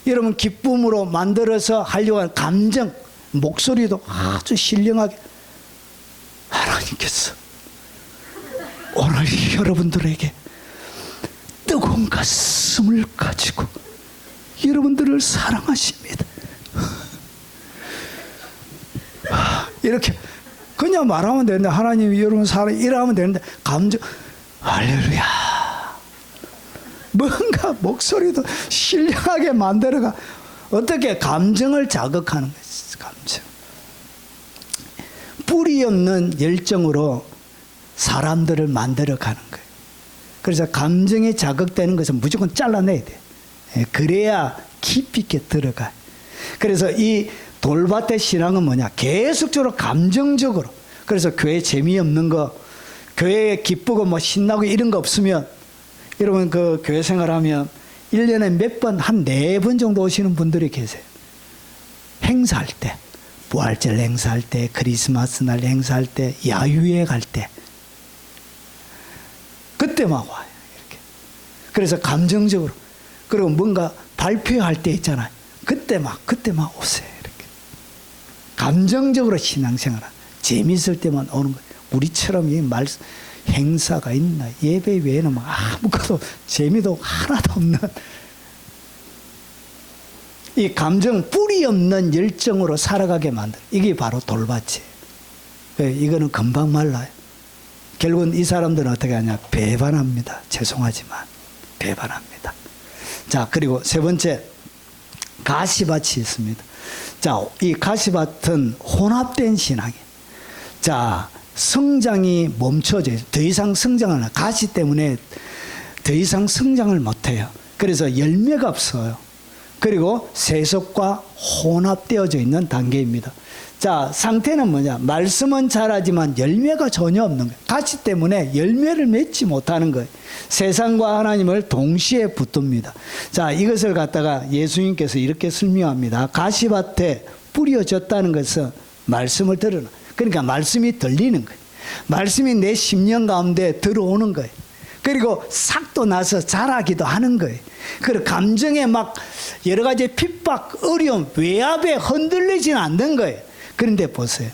여러분 기쁨으로 만들어서 하려고 하는 감정, 목소리도 아주 신령하게 하나님께서 오늘 여러분들에게 뜨거운 가슴을 가지고 여러분들을 사랑하십니다. 이렇게 그냥 말하면 되는데 하나님이 여러분 사랑 이러면 되는데 감정 할렐루야 뭔가 목소리도 신령하게 만들어가 어떻게 감정을 자극하는 거예요. 감정 뿌리 없는 열정으로 사람들을 만들어가는 거예요. 그래서 감정이 자극되는 것은 무조건 잘라내야 돼. 그래야 깊이 있게 들어가요. 그래서 이 돌밭의 신앙은 뭐냐? 계속적으로 감정적으로. 그래서 교회 재미없는 거, 교회에 기쁘고 뭐 신나고 이런 거 없으면 여러분 그 교회 생활하면 1년에 몇 번, 한 4번 정도 오시는 분들이 계세요. 행사할 때, 부활절 행사할 때, 크리스마스 날 행사할 때, 야유회 갈 때. 그때만 와요. 이렇게. 그래서 감정적으로. 그리고 뭔가 발표할 때 있잖아요. 그때만 오세요. 이렇게. 감정적으로 신앙생활 재미있을 때만 오는 거예요. 우리처럼 이 행사가 있나 예배 외에는 뭐 아무것도 재미도 하나도 없는 이 감정 뿌리 없는 열정으로 살아가게 만든 이게 바로 돌밭이에요. 이거는 금방 말라요. 결국은 이 사람들은 어떻게 하냐 배반합니다. 죄송하지만 배반합니다. 자, 그리고 세 번째 가시밭이 있습니다. 자, 이 가시밭은 혼합된 신앙이에요. 자, 성장이 멈춰져요. 더 이상 성장을 가시 때문에 더 이상 성장을 못해요. 그래서 열매가 없어요. 그리고 세속과 혼합되어져 있는 단계입니다. 자, 상태는 뭐냐? 말씀은 잘하지만 열매가 전혀 없는 거예요. 가시 때문에 열매를 맺지 못하는 거예요. 세상과 하나님을 동시에 붙듭니다. 자, 이것을 갖다가 예수님께서 이렇게 설명합니다. 가시밭에 뿌려졌다는 것은 말씀을 들으나. 그러니까 말씀이 들리는 거예요. 말씀이 내 심령 가운데 들어오는 거예요. 그리고 싹도 나서 자라기도 하는 거예요. 그리고 감정에 막 여러 가지 핍박, 어려움, 외압에 흔들리지는 않는 거예요. 그런데 보세요.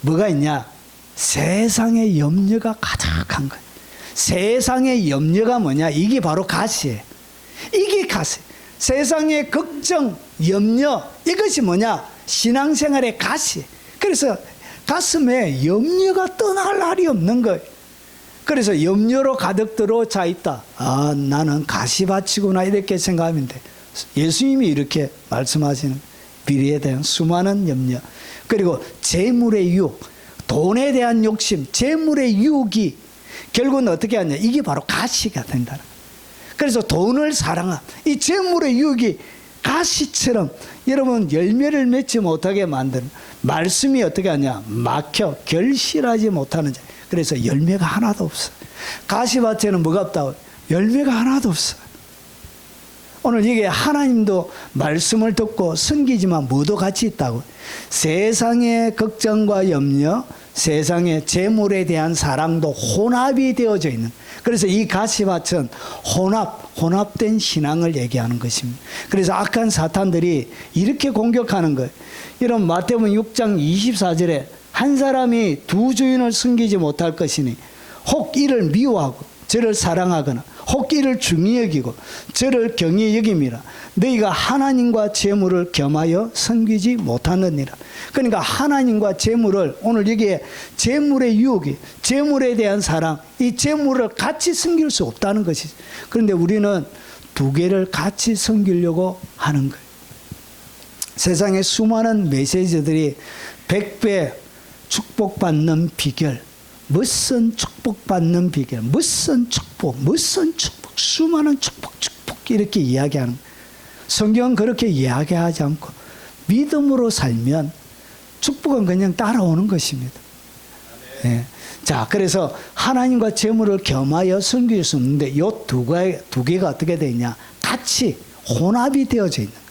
뭐가 있냐? 세상의 염려가 가득한 거예요. 세상의 염려가 뭐냐? 이게 바로 가시예요. 이게 가시. 세상의 걱정, 염려, 이것이 뭐냐? 신앙생활의 가시. 그래서 가슴에 염려가 떠날 날이 없는 거예요. 그래서 염려로 가득 들어차 있다. 아, 나는 가시밭이구나 이렇게 생각하면 돼. 예수님이 이렇게 말씀하시는 미래에 대한 수많은 염려. 그리고 재물의 유혹, 돈에 대한 욕심, 재물의 유혹이 결국은 어떻게 하냐? 이게 바로 가시가 된다. 그래서 돈을 사랑함. 이 재물의 유혹이 가시처럼 여러분 열매를 맺지 못하게 만드는 말씀이 어떻게 하냐? 막혀 결실하지 못하는 자. 그래서 열매가 하나도 없어. 가시밭에는 뭐가 없다고? 열매가 하나도 없어. 오늘 이게 하나님도 말씀을 듣고 섬기지만 뭐도 같이 있다고. 세상의 걱정과 염려, 세상의 재물에 대한 사랑도 혼합이 되어져 있는. 그래서 이 가시밭은 혼합된 신앙을 얘기하는 것입니다. 그래서 악한 사탄들이 이렇게 공격하는 거예요. 여러분 마태복음 6장 24절에 한 사람이 두 주인을 섬기지 못할 것이니 혹 이를 미워하고 저를 사랑하거나 혹 이를 중히 여기고 저를 경히 여김이라. 너희가 하나님과 재물을 겸하여 섬기지 못하느니라. 그러니까 하나님과 재물을 오늘 여기에 재물의 유혹이 재물에 대한 사랑 이 재물을 같이 섬길 수 없다는 것이죠. 그런데 우리는 두 개를 같이 섬기려고 하는 거예요. 세상에 수많은 메시지들이 100배 축복받는 비결, 무슨 축복받는 비결, 무슨 축복, 수많은 축복 이렇게 이야기하는 거예요. 성경은 그렇게 이야기하지 않고 믿음으로 살면 축복은 그냥 따라오는 것입니다. 네. 자, 그래서 하나님과 재물을 겸하여 섬길 수 없는데 이 두 개가 어떻게 되냐? 같이 혼합이 되어져 있는 거예요.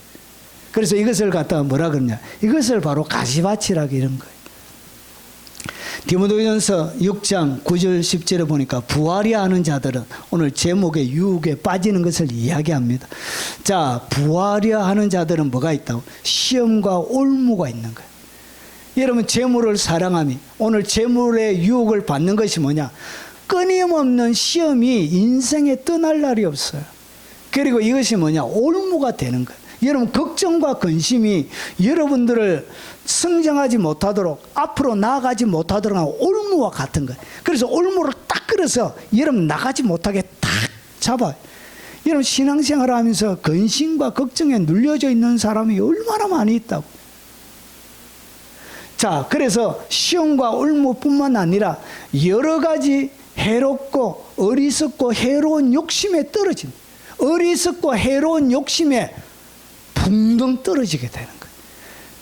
그래서 이것을 갖다가 뭐라 그러냐? 이것을 바로 가시밭이라고 이런 거예요. 디모데전서 6장 9절 10절에 보니까 부활이야 하는 자들은 오늘 제목의 유혹에 빠지는 것을 이야기합니다. 자, 부활이야 하는 자들은 뭐가 있다고? 시험과 올무가 있는 거예요. 여러분 재물을 사랑함이 오늘 재물의 유혹을 받는 것이 뭐냐? 끊임없는 시험이 인생에 떠날 날이 없어요. 그리고 이것이 뭐냐? 올무가 되는 거예요. 여러분 걱정과 근심이 여러분들을 성장하지 못하도록 앞으로 나아가지 못하도록 하는 올무와 같은 거예요. 그래서 올무를 딱 끌어서 여러분 나가지 못하게 딱 잡아요. 여러분 신앙생활을 하면서 근심과 걱정에 눌려져 있는 사람이 얼마나 많이 있다고. 자, 그래서 시험과 올무뿐만 아니라 여러 가지 해롭고 어리석고 해로운 욕심에 떨어진 어리석고 해로운 욕심에 붕덩 떨어지게 되는 거예요.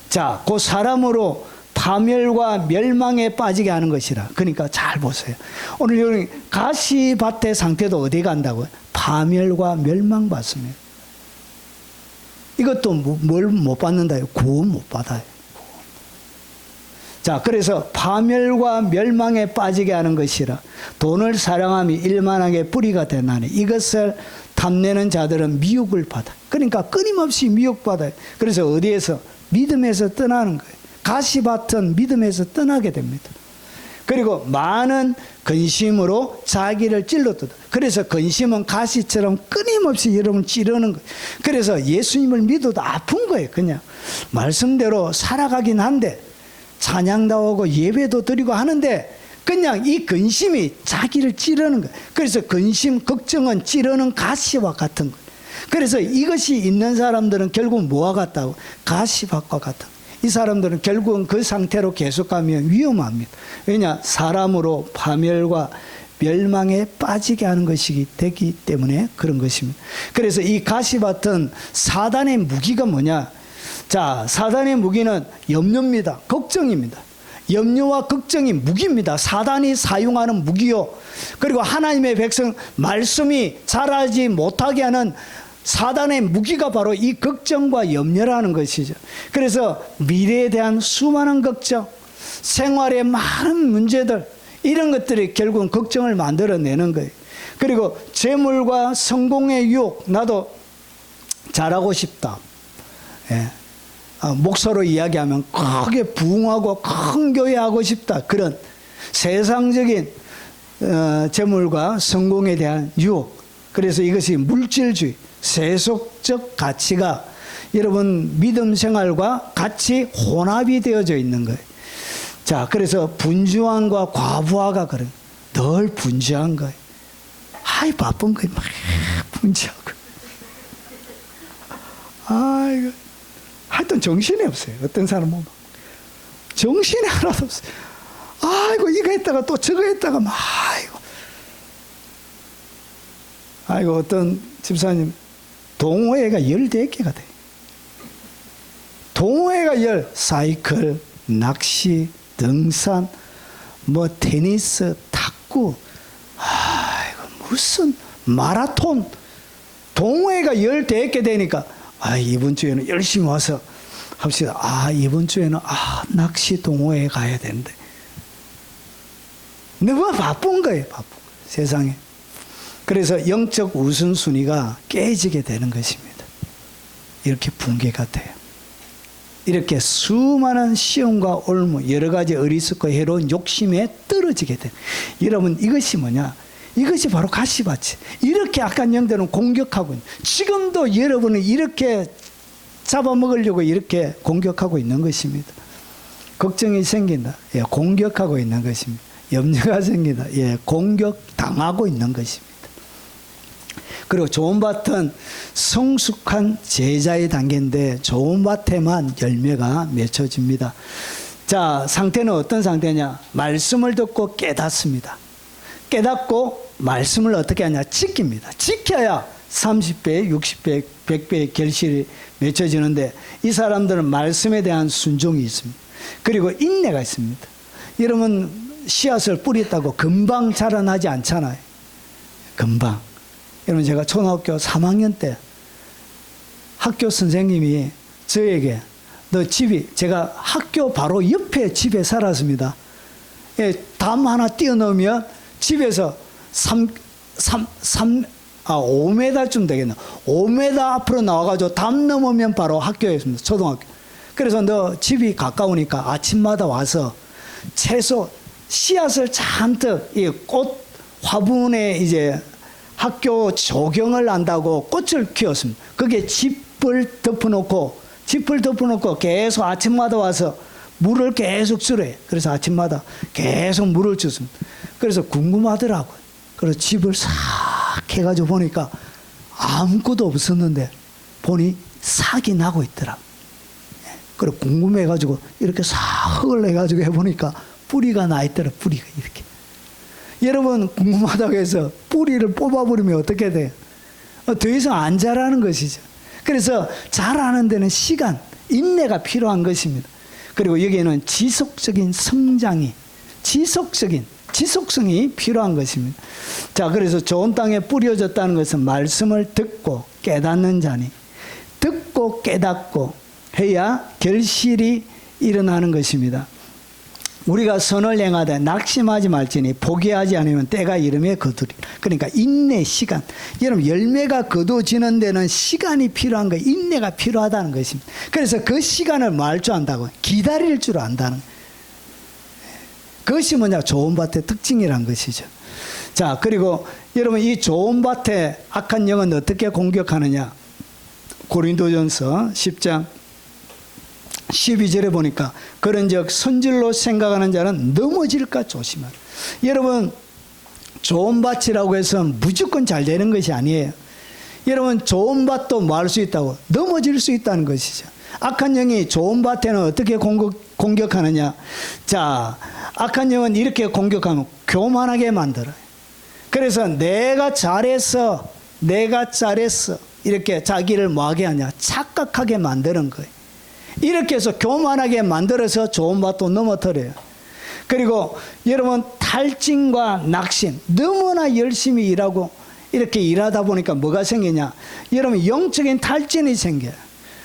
자, 그 사람으로 파멸과 멸망에 빠지게 하는 것이라. 그러니까 잘 보세요. 오늘 여기 가시밭의 상태도 어디 간다고요? 파멸과 멸망 받습니다. 이것도 뭘 못 받는다요? 구원 못 받아요. 자, 그래서 파멸과 멸망에 빠지게 하는 것이라. 돈을 사랑함이 일만하게 뿌리가 되나니 이것을 탐내는 자들은 미혹을 받아. 그러니까 끊임없이 미혹받아요. 그래서 어디에서? 믿음에서 떠나는 거예요. 가시밭은 믿음에서 떠나게 됩니다. 그리고 많은 근심으로 자기를 찔렀다. 그래서 근심은 가시처럼 끊임없이 여러분 찌르는 거예요. 그래서 예수님을 믿어도 아픈 거예요. 그냥 말씀대로 살아가긴 한데 찬양도 하고 예배도 드리고 하는데 그냥 이 근심이 자기를 찌르는 거예요. 그래서 근심, 걱정은 찌르는 가시와 같은 거예요. 그래서 이것이 있는 사람들은 결국 뭐와 같다고? 가시밭과 같은. 이 사람들은 결국은 그 상태로 계속 가면 위험합니다. 왜냐? 사람으로 파멸과 멸망에 빠지게 하는 것이기 되기 때문에 그런 것입니다. 그래서 이 가시밭은 사단의 무기가 뭐냐? 자, 사단의 무기는 염려입니다. 걱정입니다. 염려와 걱정이 무기입니다. 사단이 사용하는 무기요. 그리고 하나님의 백성 말씀이 자라지 못하게 하는 사단의 무기가 바로 이 걱정과 염려라는 것이죠. 그래서 미래에 대한 수많은 걱정, 생활의 많은 문제들, 이런 것들이 결국은 걱정을 만들어내는 거예요. 그리고 재물과 성공의 유혹, 나도 잘하고 싶다. 예. 목사로 이야기하면 크게 부흥하고 큰 교회 하고 싶다. 그런 세상적인 재물과 성공에 대한 유혹. 그래서 이것이 물질주의, 세속적 가치가 여러분 믿음 생활과 같이 혼합이 되어져 있는 거예요. 자, 그래서 분주함과 과부하가 그런 늘 분주한 거예요. 아이 바쁜 거예요. 막 분주하고. 아이고. 하여튼 정신이 없어요. 어떤 사람은 정신이 하나도 없어요. 아이고 이거 했다가 또 저거 했다가 막 아이고 어떤 집사님 동호회가 14개가 돼. 동호회가 사이클, 낚시, 등산, 뭐 테니스, 탁구, 아이고 무슨 마라톤 동호회가 14개 되니까 이번 주에는 열심히 와서 합시다. 이번 주에는 낚시 동호회에 가야 되는데. 너무 바쁜 거예요. 바쁜 거예요. 세상에. 그래서 영적 우선순위가 깨지게 되는 것입니다. 이렇게 붕괴가 돼요. 이렇게 수많은 시험과 올무, 여러 가지 어리석고 해로운 욕심에 떨어지게 돼요. 여러분 이것이 뭐냐? 이것이 바로 가시밭이. 이렇게 악한 영들은 공격하고 있는. 지금도 여러분은 이렇게 잡아먹으려고 이렇게 공격하고 있는 것입니다. 걱정이 생긴다. 예, 공격하고 있는 것입니다. 염려가 생긴다. 예, 공격당하고 있는 것입니다. 그리고 좋은 밭은 성숙한 제자의 단계인데 좋은 밭에만 열매가 맺혀집니다. 자, 상태는 어떤 상태냐? 말씀을 듣고 깨닫습니다. 깨닫고 말씀을 어떻게 하냐? 지킵니다. 지켜야 30배, 60배, 100배의 결실이 맺혀지는데 이 사람들은 말씀에 대한 순종이 있습니다. 그리고 인내가 있습니다. 여러분 씨앗을 뿌렸다고 금방 자라나지 않잖아요. 금방. 여러분 제가 초등학교 3학년 때 학교 선생님이 저에게 너 집이 제가 학교 바로 옆에 집에 살았습니다. 예, 담 하나 띄워넣으면 집에서 5m쯤 되겠네. 5m 앞으로 나와가지고 담 넘으면 바로 학교였습니다. 초등학교. 그래서 너 집이 가까우니까 아침마다 와서 채소 씨앗을 잔뜩 이 꽃 화분에 이제 학교 조경을 한다고 꽃을 키웠습니다. 그게 짚을 덮어놓고 계속 아침마다 와서 물을 계속 주래요. 그래서 아침마다 계속 물을 줬습니다. 그래서 궁금하더라고요. 그래서 집을 싹 해가지고 보니까 아무것도 없었는데 보니 싹이 나고 있더라고요. 그리고 궁금해가지고 이렇게 싹 흙을 내가지고 해보니까 뿌리가 나 있더라. 뿌리가 이렇게. 여러분 궁금하다고 해서 뿌리를 뽑아버리면 어떻게 돼요? 더 이상 안 자라는 것이죠. 그래서 자라는 데는 시간, 인내가 필요한 것입니다. 그리고 여기에는 지속적인 성장이, 지속성이 필요한 것입니다. 자, 그래서 좋은 땅에 뿌려졌다는 것은 말씀을 듣고 깨닫는 자니, 듣고 깨닫고 해야 결실이 일어나는 것입니다. 우리가 선을 행하되 낙심하지 말지니 포기하지 않으면 때가 이름에 거두리. 그러니까 인내 시간. 여러분 열매가 거두어지는 데는 시간이 필요한 거예요. 인내가 필요하다는 것입니다. 그래서 그 시간을 뭐 할 줄 안다고? 기다릴 줄 안다는 거예요. 그것이 뭐냐? 좋은 밭의 특징이란 것이죠. 자, 그리고 여러분 이 좋은 밭에 악한 영은 어떻게 공격하느냐? 고린도전서 10장 12절에 보니까 그런즉 선질로 생각하는 자는 넘어질까 조심하라. 여러분 좋은 밭이라고 해서 무조건 잘 되는 것이 아니에요. 여러분 좋은 밭도 뭐 할 수 있다고? 넘어질 수 있다는 것이죠. 악한 영이 좋은 밭에는 어떻게 공격하느냐? 자, 악한 영은 이렇게 공격하면 교만하게 만들어요. 그래서 내가 잘했어 이렇게 자기를 뭐하게 하냐? 착각하게 만드는 거예요. 이렇게 해서 교만하게 만들어서 좋은 밭도 넘어뜨려요. 그리고 여러분 탈진과 낙심, 너무나 열심히 일하고 이렇게 일하다 보니까 뭐가 생기냐? 여러분 영적인 탈진이 생겨요.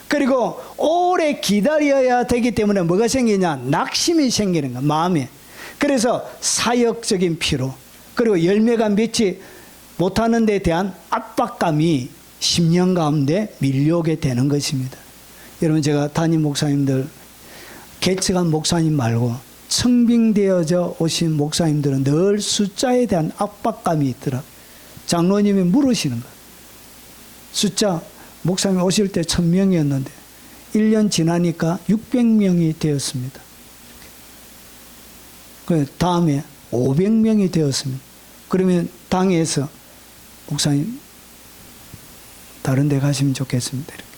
그리고 오래 기다려야 되기 때문에 뭐가 생기냐? 낙심이 생기는 거야, 마음에. 그래서 사역적인 피로, 그리고 열매가 맺지 못하는 데 대한 압박감이 10년 가운데 밀려오게 되는 것입니다. 여러분 제가 담임 목사님들, 개척한 목사님 말고 청빙되어져 오신 목사님들은 늘 숫자에 대한 압박감이 있더라. 장로님이 물으시는 거예요. 숫자, 목사님 오실 때 1000명이었는데 1년 지나니까 600명이 되었습니다. 그 다음에 500명이 되었습니다. 그러면 당에서 목사님 다른 데 가시면 좋겠습니다. 이렇게.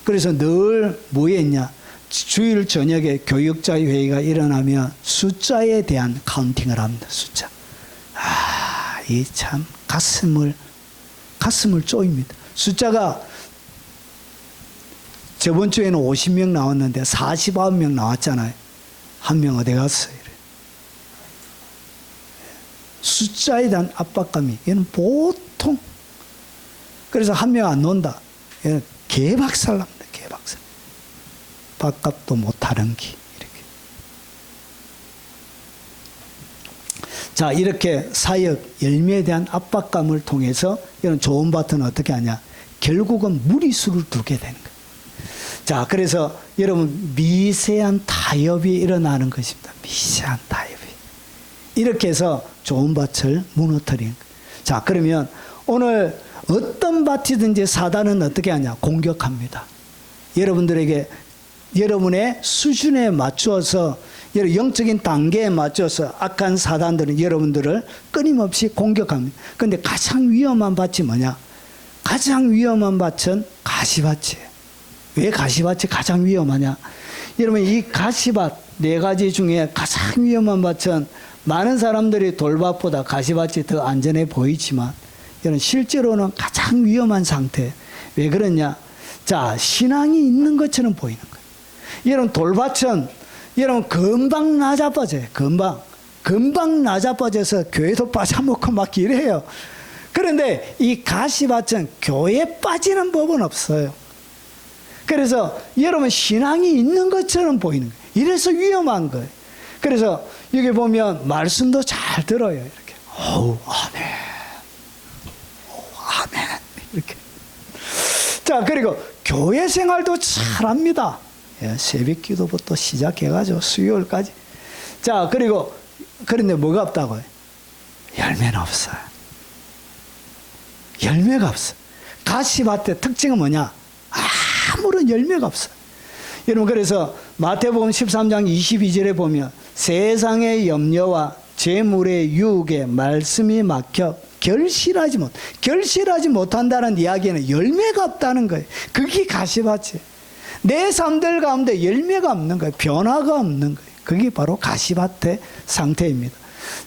그래서 늘 뭐 했냐? 주일 저녁에 교육자 회의가 일어나면 숫자에 대한 카운팅을 합니다. 숫자. 아, 이 참 가슴을 쪼입니다. 숫자가 저번 주에는 50명 나왔는데 49명 나왔잖아요. 한 명 어디 갔어요? 이래. 숫자에 대한 압박감이 얘는 보통, 그래서 한 명 안 논다. 얘는 개박살납니다. 개박살. 밥값도 못하는 기 이렇게. 자, 이렇게 사역 열매에 대한 압박감을 통해서 이런 좋은 밭은 어떻게 하냐? 결국은 무리수를 두게 되는 거예요. 자, 그래서 여러분 미세한 타협이 일어나는 것입니다. 미세한 타협이. 이렇게 해서 좋은 밭을 무너뜨리는 거예요. 자, 그러면 오늘 어떤 밭이든지 사단은 어떻게 하냐? 공격합니다. 여러분들에게 여러분의 수준에 맞추어서 영적인 단계에 맞춰서 악한 사단들은 여러분들을 끊임없이 공격합니다. 그런데 가장 위험한 밭이 뭐냐? 가장 위험한 밭은 가시밭이에요. 왜 가시밭이 가장 위험하냐? 여러분 이 가시밭 4가지 중에 가장 위험한 밭은 많은 사람들이 돌밭보다 가시밭이 더 안전해 보이지만 여러분 실제로는 가장 위험한 상태. 왜 그러냐? 자, 신앙이 있는 것처럼 보이는 거예요. 여러분 돌밭은 여러분 금방 낮아빠져요. 금방 낮아빠져서 교회도 빠져먹고 막 이래요. 그런데 이 가시밭은 교회에 빠지는 법은 없어요. 그래서 여러분 신앙이 있는 것처럼 보이는 거예요. 이래서 위험한 거예요. 그래서 여기 보면 말씀도 잘 들어요. 이렇게 어우 아멘, 아멘 이렇게. 자, 그리고 교회 생활도 잘합니다. 새벽 기도부터 시작해가지고 수요일까지. 자, 그리고 그런데 뭐가 없다고요? 열매는 없어요. 열매가 없어요. 가시밭의 특징은 뭐냐? 아무런 열매가 없어요. 여러분 그래서 마태복음 13장 22절에 보면 세상의 염려와 재물의 유혹에 말씀이 막혀 결실하지 못한다는 이야기는 열매가 없다는 거예요. 그게 가시밭이에요. 내 삶들 가운데 열매가 없는 거예요. 변화가 없는 거예요. 그게 바로 가시밭의 상태입니다.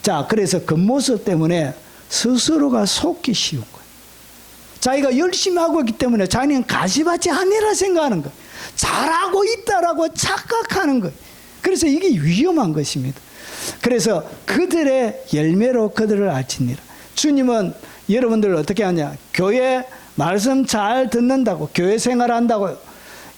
자, 그래서 겉모습 때문에 스스로가 속기 쉬운 거예요. 자기가 열심히 하고 있기 때문에 자기는 가시밭이 아니라 생각하는 거예요. 잘하고 있다라고 착각하는 거예요. 그래서 이게 위험한 것입니다. 그래서 그들의 열매로 그들을 알지니라. 주님은 여러분들을 어떻게 하냐? 교회 말씀 잘 듣는다고, 교회 생활한다고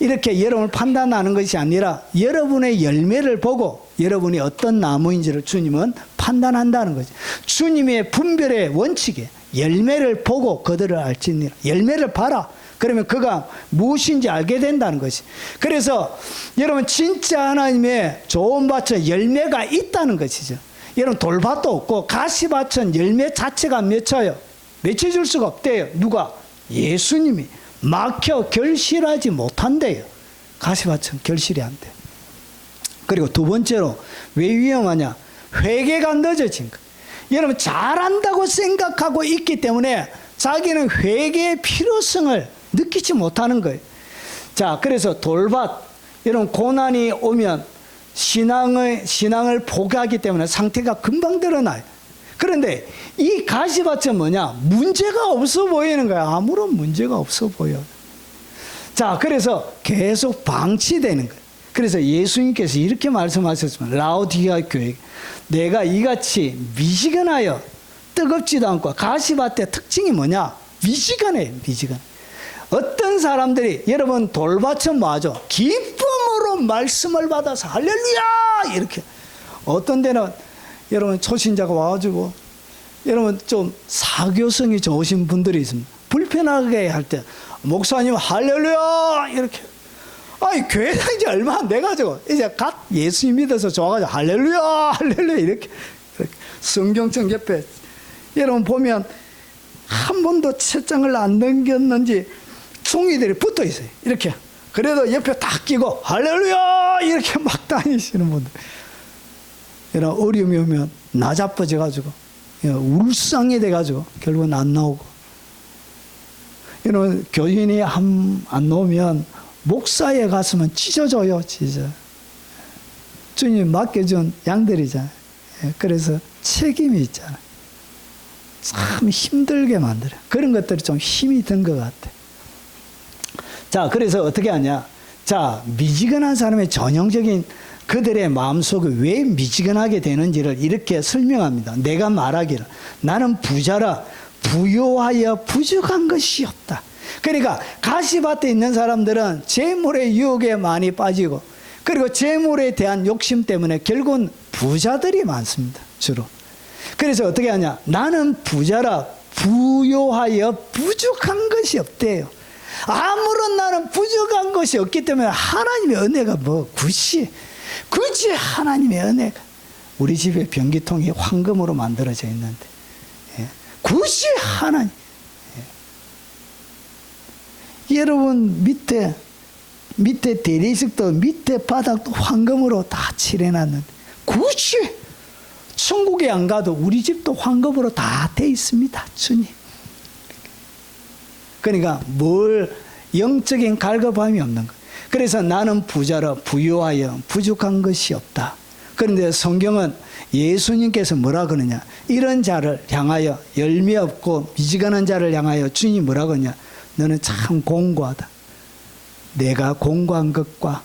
이렇게 여러분을 판단하는 것이 아니라 여러분의 열매를 보고 여러분이 어떤 나무인지를 주님은 판단한다는 거죠. 주님의 분별의 원칙에 열매를 보고 그들을 알지니라. 열매를 봐라. 그러면 그가 무엇인지 알게 된다는 것이. 그래서 여러분 진짜 하나님의 좋은 밭은 열매가 있다는 것이죠. 여러분 돌밭도 없고 가시밭은 열매 자체가 맺혀줄 수가 없대요. 누가? 예수님이 막혀 결실하지 못한대요. 가시밭은 결실이 안 돼. 그리고 두 번째로 왜 위험하냐? 회개가 늦어진 거. 여러분 잘한다고 생각하고 있기 때문에 자기는 회개의 필요성을 느끼지 못하는 거예요. 자, 그래서 돌밭, 여러분 고난이 오면 신앙을 포기하기 때문에 상태가 금방 드러나요. 그런데 이 가시밭은 뭐냐? 문제가 없어 보이는 거야. 아무런 문제가 없어 보여. 자, 그래서 계속 방치되는 거예요. 그래서 예수님께서 이렇게 말씀하셨습니다. 라오디게아 교회, 내가 이같이 미지근하여 뜨겁지도 않고. 가시밭의 특징이 뭐냐? 미지근해요. 미지근. 어떤 사람들이, 여러분 돌밭은 뭐하죠? 기쁨으로 말씀을 받아서 할렐루야 이렇게. 어떤 데는 여러분 초신자가 와가지고 여러분 좀 사교성이 좋으신 분들이 있습니다. 불편하게 할 때 목사님 할렐루야 이렇게. 아니 교회 다닌 지 얼마 안 돼가지고 이제 갓 예수님 믿어서 좋아가지고 할렐루야 할렐루야 이렇게 성경책 옆에 여러분 보면 한 번도 책장을 안 넘겼는지 총이들이 붙어 있어요. 이렇게. 그래도 옆에 딱 끼고 할렐루야 이렇게 막 다니시는 분들. 여러분 어려움이 오면 나자빠져 가지고 울상이 돼 가지고 결국은 안 나오고. 여러분 교인이 안 나오면 목사에 갔으면 찢어져요. 찢어. 주님 맡겨준 양들이잖아요. 그래서 책임이 있잖아요. 참 힘들게 만들어요. 그런 것들이 좀 힘이 든 것 같아요. 자, 그래서 어떻게 하냐? 자, 미지근한 사람의 전형적인 그들의 마음속에 왜 미지근하게 되는지를 이렇게 설명합니다. 내가 말하기를 나는 부자라 부요하여 부족한 것이 없다. 그러니까 가시밭에 있는 사람들은 재물의 유혹에 많이 빠지고, 그리고 재물에 대한 욕심 때문에 결국은 부자들이 많습니다. 주로. 그래서 어떻게 하냐? 나는 부자라 부요하여 부족한 것이 없대요. 아무런 나는 부족한 것이 없기 때문에 하나님의 은혜가 굳이 하나님의 은혜가, 우리 집에 변기통이 황금으로 만들어져 있는데 굳이 하나님, 여러분 밑에 대리석도 밑에 바닥도 황금으로 다 칠해놨는데 굳이 천국에 안 가도 우리 집도 황금으로 다 돼 있습니다. 주님. 그러니까 뭘 영적인 갈급함이 없는 것. 그래서 나는 부자라 부유하여 부족한 것이 없다. 그런데 성경은 예수님께서 뭐라 그러냐? 이런 자를 향하여, 열매 없고 미지근한 자를 향하여 주님이 뭐라 그러냐? 너는 참 공고하다. 내가 공고한 것과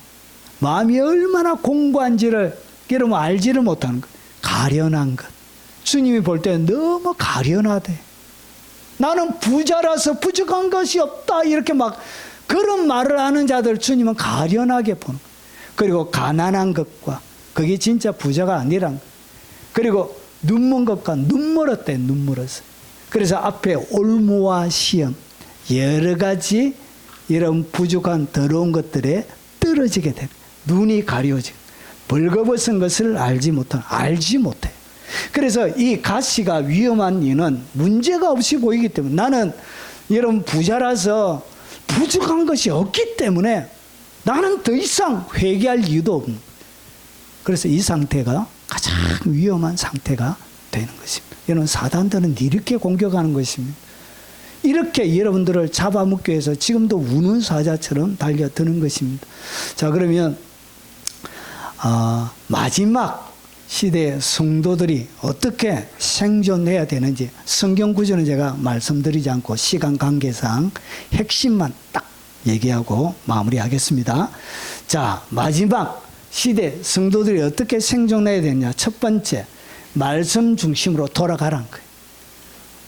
마음이 얼마나 공고한지를 여러분 알지를 못하는 것. 가련한 것. 주님이 볼 때 너무 가련하대. 나는 부자라서 부족한 것이 없다. 이렇게 막 그런 말을 하는 자들 주님은 가련하게 보는 거예요. 그리고 가난한 것과, 그게 진짜 부자가 아니란 거예요. 그리고 눈먼 것과 눈멀었대. 눈멀었어. 그래서 앞에 올무와 시험, 여러 가지 이런 부족한 더러운 것들에 떨어지게 돼. 눈이 가려지고 벌거벗은 것을 알지 못해. 그래서 이 가시가 위험한 이유는 문제가 없이 보이기 때문에, 나는 여러분 부자라서 부족한 것이 없기 때문에 나는 더 이상 회개할 이유도 없는 거예요. 그래서 이 상태가 가장 위험한 상태가 되는 것입니다. 여러분 사단들은 이렇게 공격하는 것입니다. 이렇게 여러분들을 잡아먹기 위해서 지금도 우는 사자처럼 달려드는 것입니다. 자, 그러면 마지막 시대의 성도들이 어떻게 생존해야 되는지 성경 구절은 제가 말씀드리지 않고 시간 관계상 핵심만 딱 얘기하고 마무리하겠습니다. 자, 마지막 시대 성도들이 어떻게 생존해야 되느냐? 첫 번째, 말씀 중심으로 돌아가라는 거예요.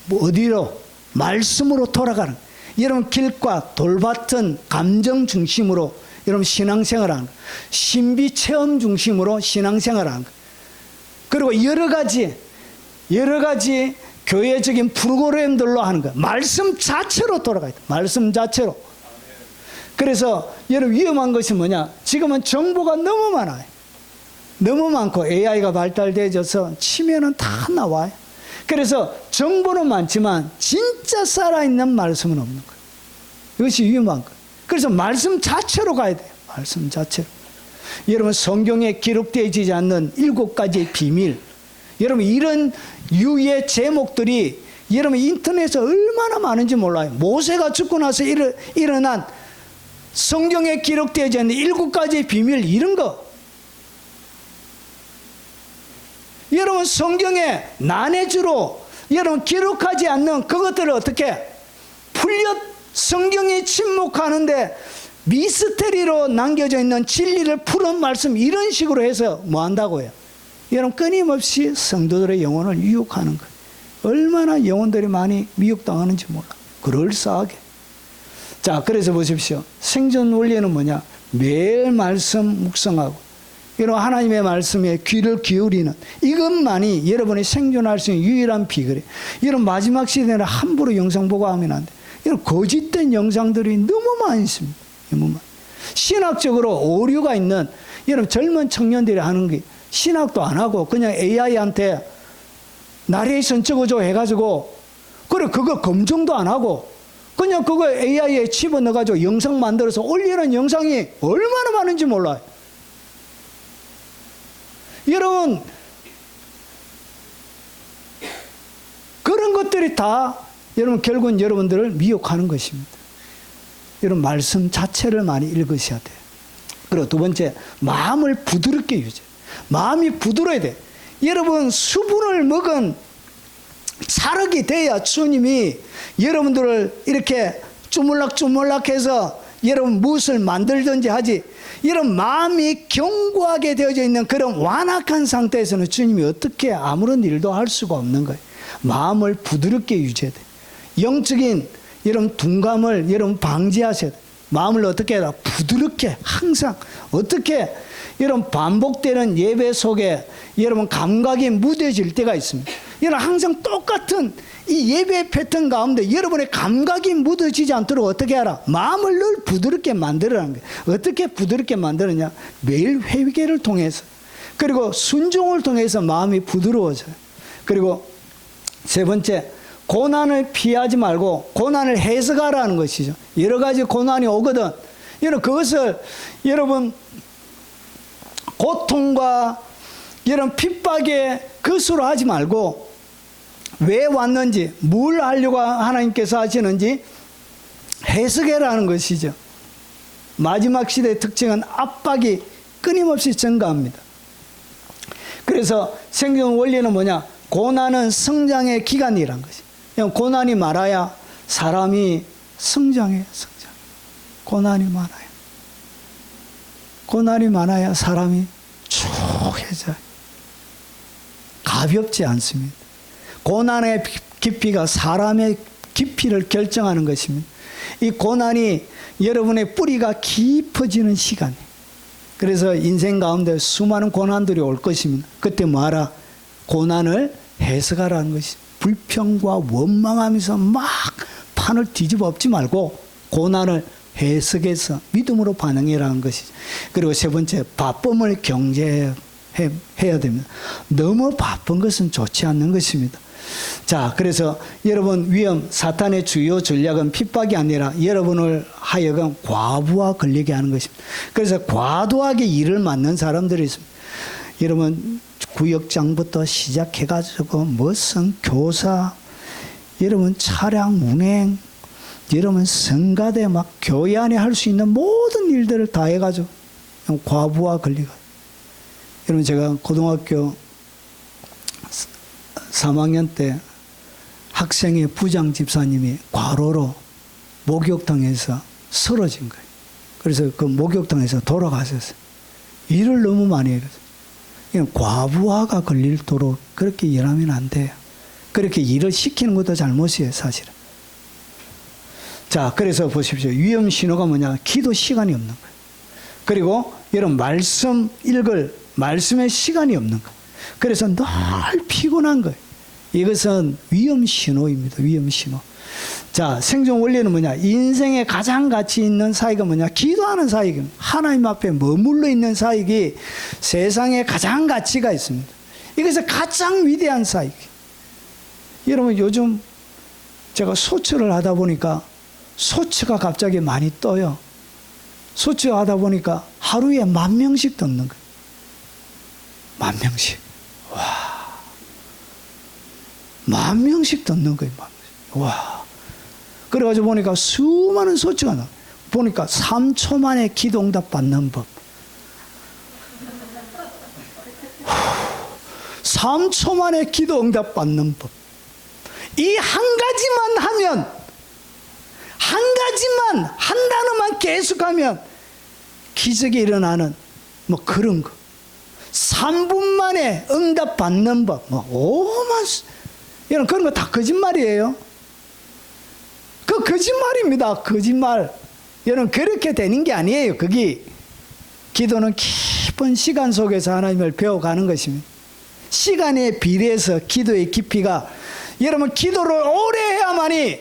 뭐 어디로? 말씀으로 돌아가는 거예요. 여러분 길과 돌밭은 감정 중심으로 여러분 신앙생활하는 거예요. 신비 체험 중심으로 신앙생활하는 거예요. 그리고 여러 가지 교회적인 프로그램들로 하는 거예요. 말씀 자체로 돌아가야 돼요. 말씀 자체로. 그래서 여러분 위험한 것이 뭐냐? 지금은 정보가 너무 많아요. 너무 많고 AI가 발달되어져서 치면은 다 나와요. 그래서 정보는 많지만 진짜 살아있는 말씀은 없는 거예요. 이것이 위험한 거예요. 그래서 말씀 자체로 가야 돼요. 말씀 자체로. 여러분 성경에 기록되어지지 않는 7가지의 비밀, 여러분 이런 유의 제목들이 여러분 인터넷에 얼마나 많은지 몰라요. 모세가 죽고 나서 일어난 성경에 기록되어지 않는 7가지의 비밀, 이런 거. 여러분 성경에 난해주로 여러분 기록하지 않는 그것들을 어떻게 풀려 성경이 침묵하는데 미스테리로 남겨져 있는 진리를 푸는 말씀, 이런 식으로 해서 뭐 한다고요? 여러분 끊임없이 성도들의 영혼을 유혹하는 거예요. 얼마나 영혼들이 많이 미혹당하는지 몰라. 그럴싸하게. 자, 그래서 보십시오. 생존 원리는 뭐냐? 매일 말씀 묵상하고 이런 하나님의 말씀에 귀를 기울이는 이것만이 여러분이 생존할 수 있는 유일한 비결이에요. 이런 마지막 시대에는 함부로 영상 보고 하면 안 돼. 이런 거짓된 영상들이 너무 많이 있습니다. 너무 많이. 신학적으로 오류가 있는 여러분 젊은 청년들이 하는 게 신학도 안 하고 그냥 AI한테 나레이션 적어줘 해가지고 그래 그거 검증도 안 하고 그냥 그거 AI에 집어넣어가지고 영상 만들어서 올리는 영상이 얼마나 많은지 몰라요. 여러분 그런 것들이 다 여러분 결국은 여러분들을 미혹하는 것입니다. 여러분 말씀 자체를 많이 읽으셔야 돼요. 그리고 두 번째, 마음을 부드럽게 유지해. 마음이 부드러워야 돼. 여러분 수분을 먹은 찰흙이 돼야 주님이 여러분들을 이렇게 주물락주물락해서 여러분 무엇을 만들든지 하지. 이런 마음이 견고하게 되어져 있는 그런 완악한 상태에서는 주님이 어떻게 아무런 일도 할 수가 없는 거예요. 마음을 부드럽게 유지해야 돼. 영적인 여러분 둔감을 여러분 방지하셔야 돼. 마음을 어떻게 해라? 부드럽게 항상 어떻게 여러분 반복되는 예배 속에 여러분 감각이 무뎌질 때가 있습니다. 여러분 항상 똑같은 이 예배 패턴 가운데 여러분의 감각이 묻어지지 않도록 어떻게 하라? 마음을 늘 부드럽게 만들어라는 거예요. 어떻게 부드럽게 만드느냐? 매일 회개를 통해서 그리고 순종을 통해서 마음이 부드러워져요. 그리고 세 번째, 고난을 피하지 말고 고난을 해석하라는 것이죠. 여러 가지 고난이 오거든. 여러분 그것을 여러분 고통과 이런 핍박의 것으로 하지 말고 왜 왔는지, 뭘 하려고 하나님께서 하시는지 해석해라는 것이죠. 마지막 시대의 특징은 압박이 끊임없이 증가합니다. 그래서 생존 원리는 뭐냐? 고난은 성장의 기간이란 것이. 고난이 많아야 사람이 성장해요. 성장. 고난이 많아요. 고난이 많아야 사람이 축해져요. 가볍지 않습니다. 고난의 깊이가 사람의 깊이를 결정하는 것입니다. 이 고난이 여러분의 뿌리가 깊어지는 시간이에요. 그래서 인생 가운데 수많은 고난들이 올 것입니다. 그때 뭐하라? 고난을 해석하라는 것이. 불평과 원망하면서 막 판을 뒤집어 엎지 말고 고난을 해석해서 믿음으로 반응해라는 것이죠. 그리고 세 번째, 바쁨을 경계해야 됩니다. 너무 바쁜 것은 좋지 않는 것입니다. 자, 그래서 여러분 위험, 사탄의 주요 전략은 핍박이 아니라 여러분을 하여금 과부하 걸리게 하는 것입니다. 그래서 과도하게 일을 맡는 사람들이 있습니다. 여러분 구역장부터 시작해가지고 무슨 교사, 여러분 차량 운행, 여러분 성가대 막 교회 안에 할 수 있는 모든 일들을 다 해가지고 과부하 걸리고. 여러분 제가 고등학교 3학년 때 학생의 부장 집사님이 과로로 목욕탕에서 쓰러진 거예요. 그래서 그 목욕탕에서 돌아가셨어요. 일을 너무 많이 해가지고. 과부하가 걸리도록 그렇게 일하면 안 돼요. 그렇게 일을 시키는 것도 잘못이에요, 사실은. 자, 그래서 보십시오. 위험 신호가 뭐냐? 기도 시간이 없는 거예요. 그리고 여러분 말씀 읽을 말씀의 시간이 없는 거예요. 그래서 늘 피곤한 거예요. 이것은 위험 신호입니다. 위험 신호. 자, 생존 원리는 뭐냐? 인생의 가장 가치 있는 사이가 뭐냐? 기도하는 사이입니다. 하나님 앞에 머물러 있는 사이기 세상에 가장 가치가 있습니다. 이것은 가장 위대한 사이. 여러분 요즘 제가 소처를 하다 보니까 소처가 갑자기 많이 떠요. 소처 하다 보니까 하루에 10,000명씩 듣는 거예요. 10,000명씩. 와. 10,000명씩 듣는 거예요. 10,000명씩. 와. 그래가지고 보니까 수많은 소처가 나. 보니까 3초 만에 기도응답 받는 법. 3초 만에 기도응답 받는 법. 이 한 가지만 하면, 한 가지만, 한 단어만 계속하면 기적이 일어나는 뭐 그런 거. 3분 만에 응답 받는 법. 뭐 오만, 여러분 그런 거 다 거짓말이에요. 그 거짓말입니다. 거짓말. 여러분 그렇게 되는 게 아니에요. 그게 기도는 깊은 시간 속에서 하나님을 배워가는 것입니다. 시간에 비례해서 기도의 깊이가, 여러분 기도를 오래 해야만이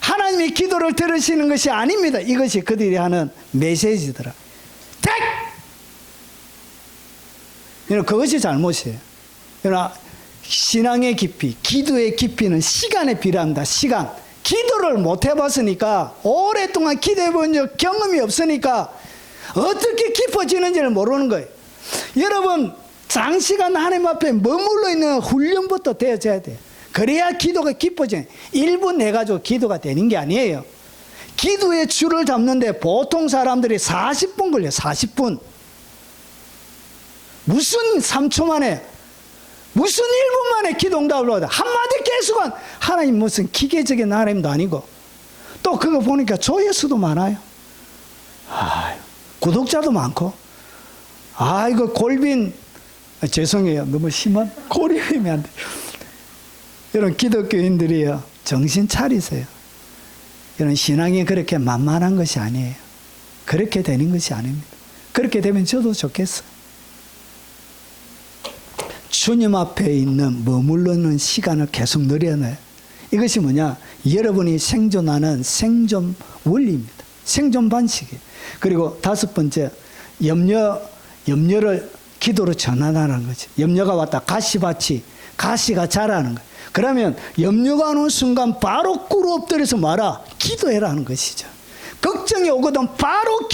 하나님이 기도를 들으시는 것이 아닙니다. 이것이 그들이 하는 메시지더라. 여러분 그것이 잘못이에요. 여러분 신앙의 깊이, 기도의 깊이는 시간에 비례합니다. 시간. 기도를 못 해봤으니까, 오랫동안 기도해본 적 경험이 없으니까 어떻게 깊어지는지를 모르는 거예요. 여러분 장시간 하나님 앞에 머물러 있는 훈련부터 되어져야 돼요. 그래야 기도가 깊어져요. 1분 해가지고 기도가 되는 게 아니에요. 기도의 줄을 잡는데 보통 사람들이 40분 걸려요. 40분. 무슨 3초 만에, 무슨 1분 만에 기도응답을 받아. 한마디 계속한 하나님, 무슨 기계적인 하나님도 아니고. 또 그거 보니까 조회수도 많아요. 구독자도 많고. 이거 골빈, 죄송해요. 너무 심한 고리하면 안 돼. 여러분 기독교인들이요, 정신 차리세요. 여러분 신앙이 그렇게 만만한 것이 아니에요. 그렇게 되는 것이 아닙니다. 그렇게 되면 저도 좋겠어요. 주님 앞에 있는 머무르는 시간을 계속 늘려놔요. 이것이 뭐냐? 여러분이 생존하는 생존 원리입니다. 생존 반칙이에요. 그리고 5번째, 염려를 기도로 전환하는 거지. 염려가 왔다. 가시가 자라는 거예요. 그러면 염려가 오는 순간 바로 꿇어 엎드려서 말아. 기도해라는 것이죠. 걱정이 오거든 바로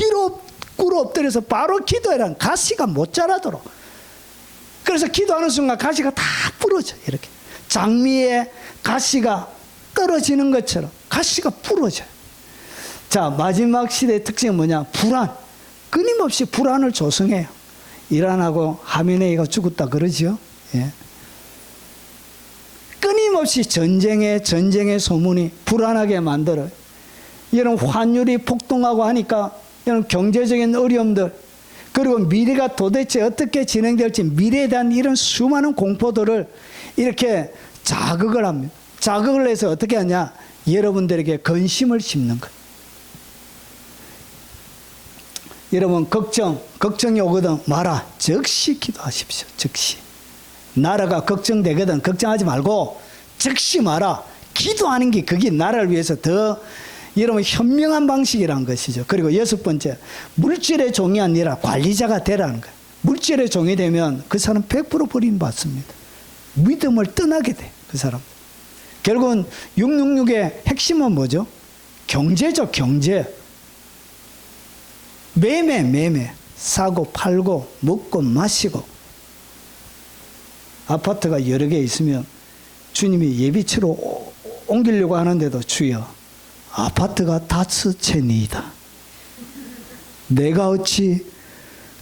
꿇어 엎드려서 바로 기도해라는, 가시가 못 자라도록. 그래서 기도하는 순간 가시가 다 부러져. 이렇게 장미에 가시가 떨어지는 것처럼 가시가 부러져요. 자, 마지막 시대의 특징은 뭐냐? 불안. 끊임없이 불안을 조성해요. 이란하고 하메네이가 죽었다 그러죠. 예. 끊임없이 전쟁의 소문이 불안하게 만들어요. 이런 환율이 폭등하고 하니까 이런 경제적인 어려움들, 그리고 미래가 도대체 어떻게 진행될지, 미래에 대한 이런 수많은 공포들을 이렇게 자극을 합니다. 자극을 해서 어떻게 하냐? 여러분들에게 근심을 심는 거예요. 여러분 걱정이 오거든 마라. 즉시 기도하십시오. 즉시. 나라가 걱정되거든 걱정하지 말고 즉시 마라. 기도하는 게 그게 나라를 위해서 더 여러분 현명한 방식이라는 것이죠. 그리고 6번째, 물질의 종이 아니라 관리자가 되라는 거예요. 물질의 종이 되면 그 사람 100% 버림받습니다. 믿음을 떠나게 돼, 그 사람. 결국은 666의 핵심은 뭐죠? 경제죠, 경제. 매매. 사고 팔고 먹고 마시고. 아파트가 여러 개 있으면 주님이 예비치로 옮기려고 하는데도 주여, 아파트가 5채니이다. 내가 어찌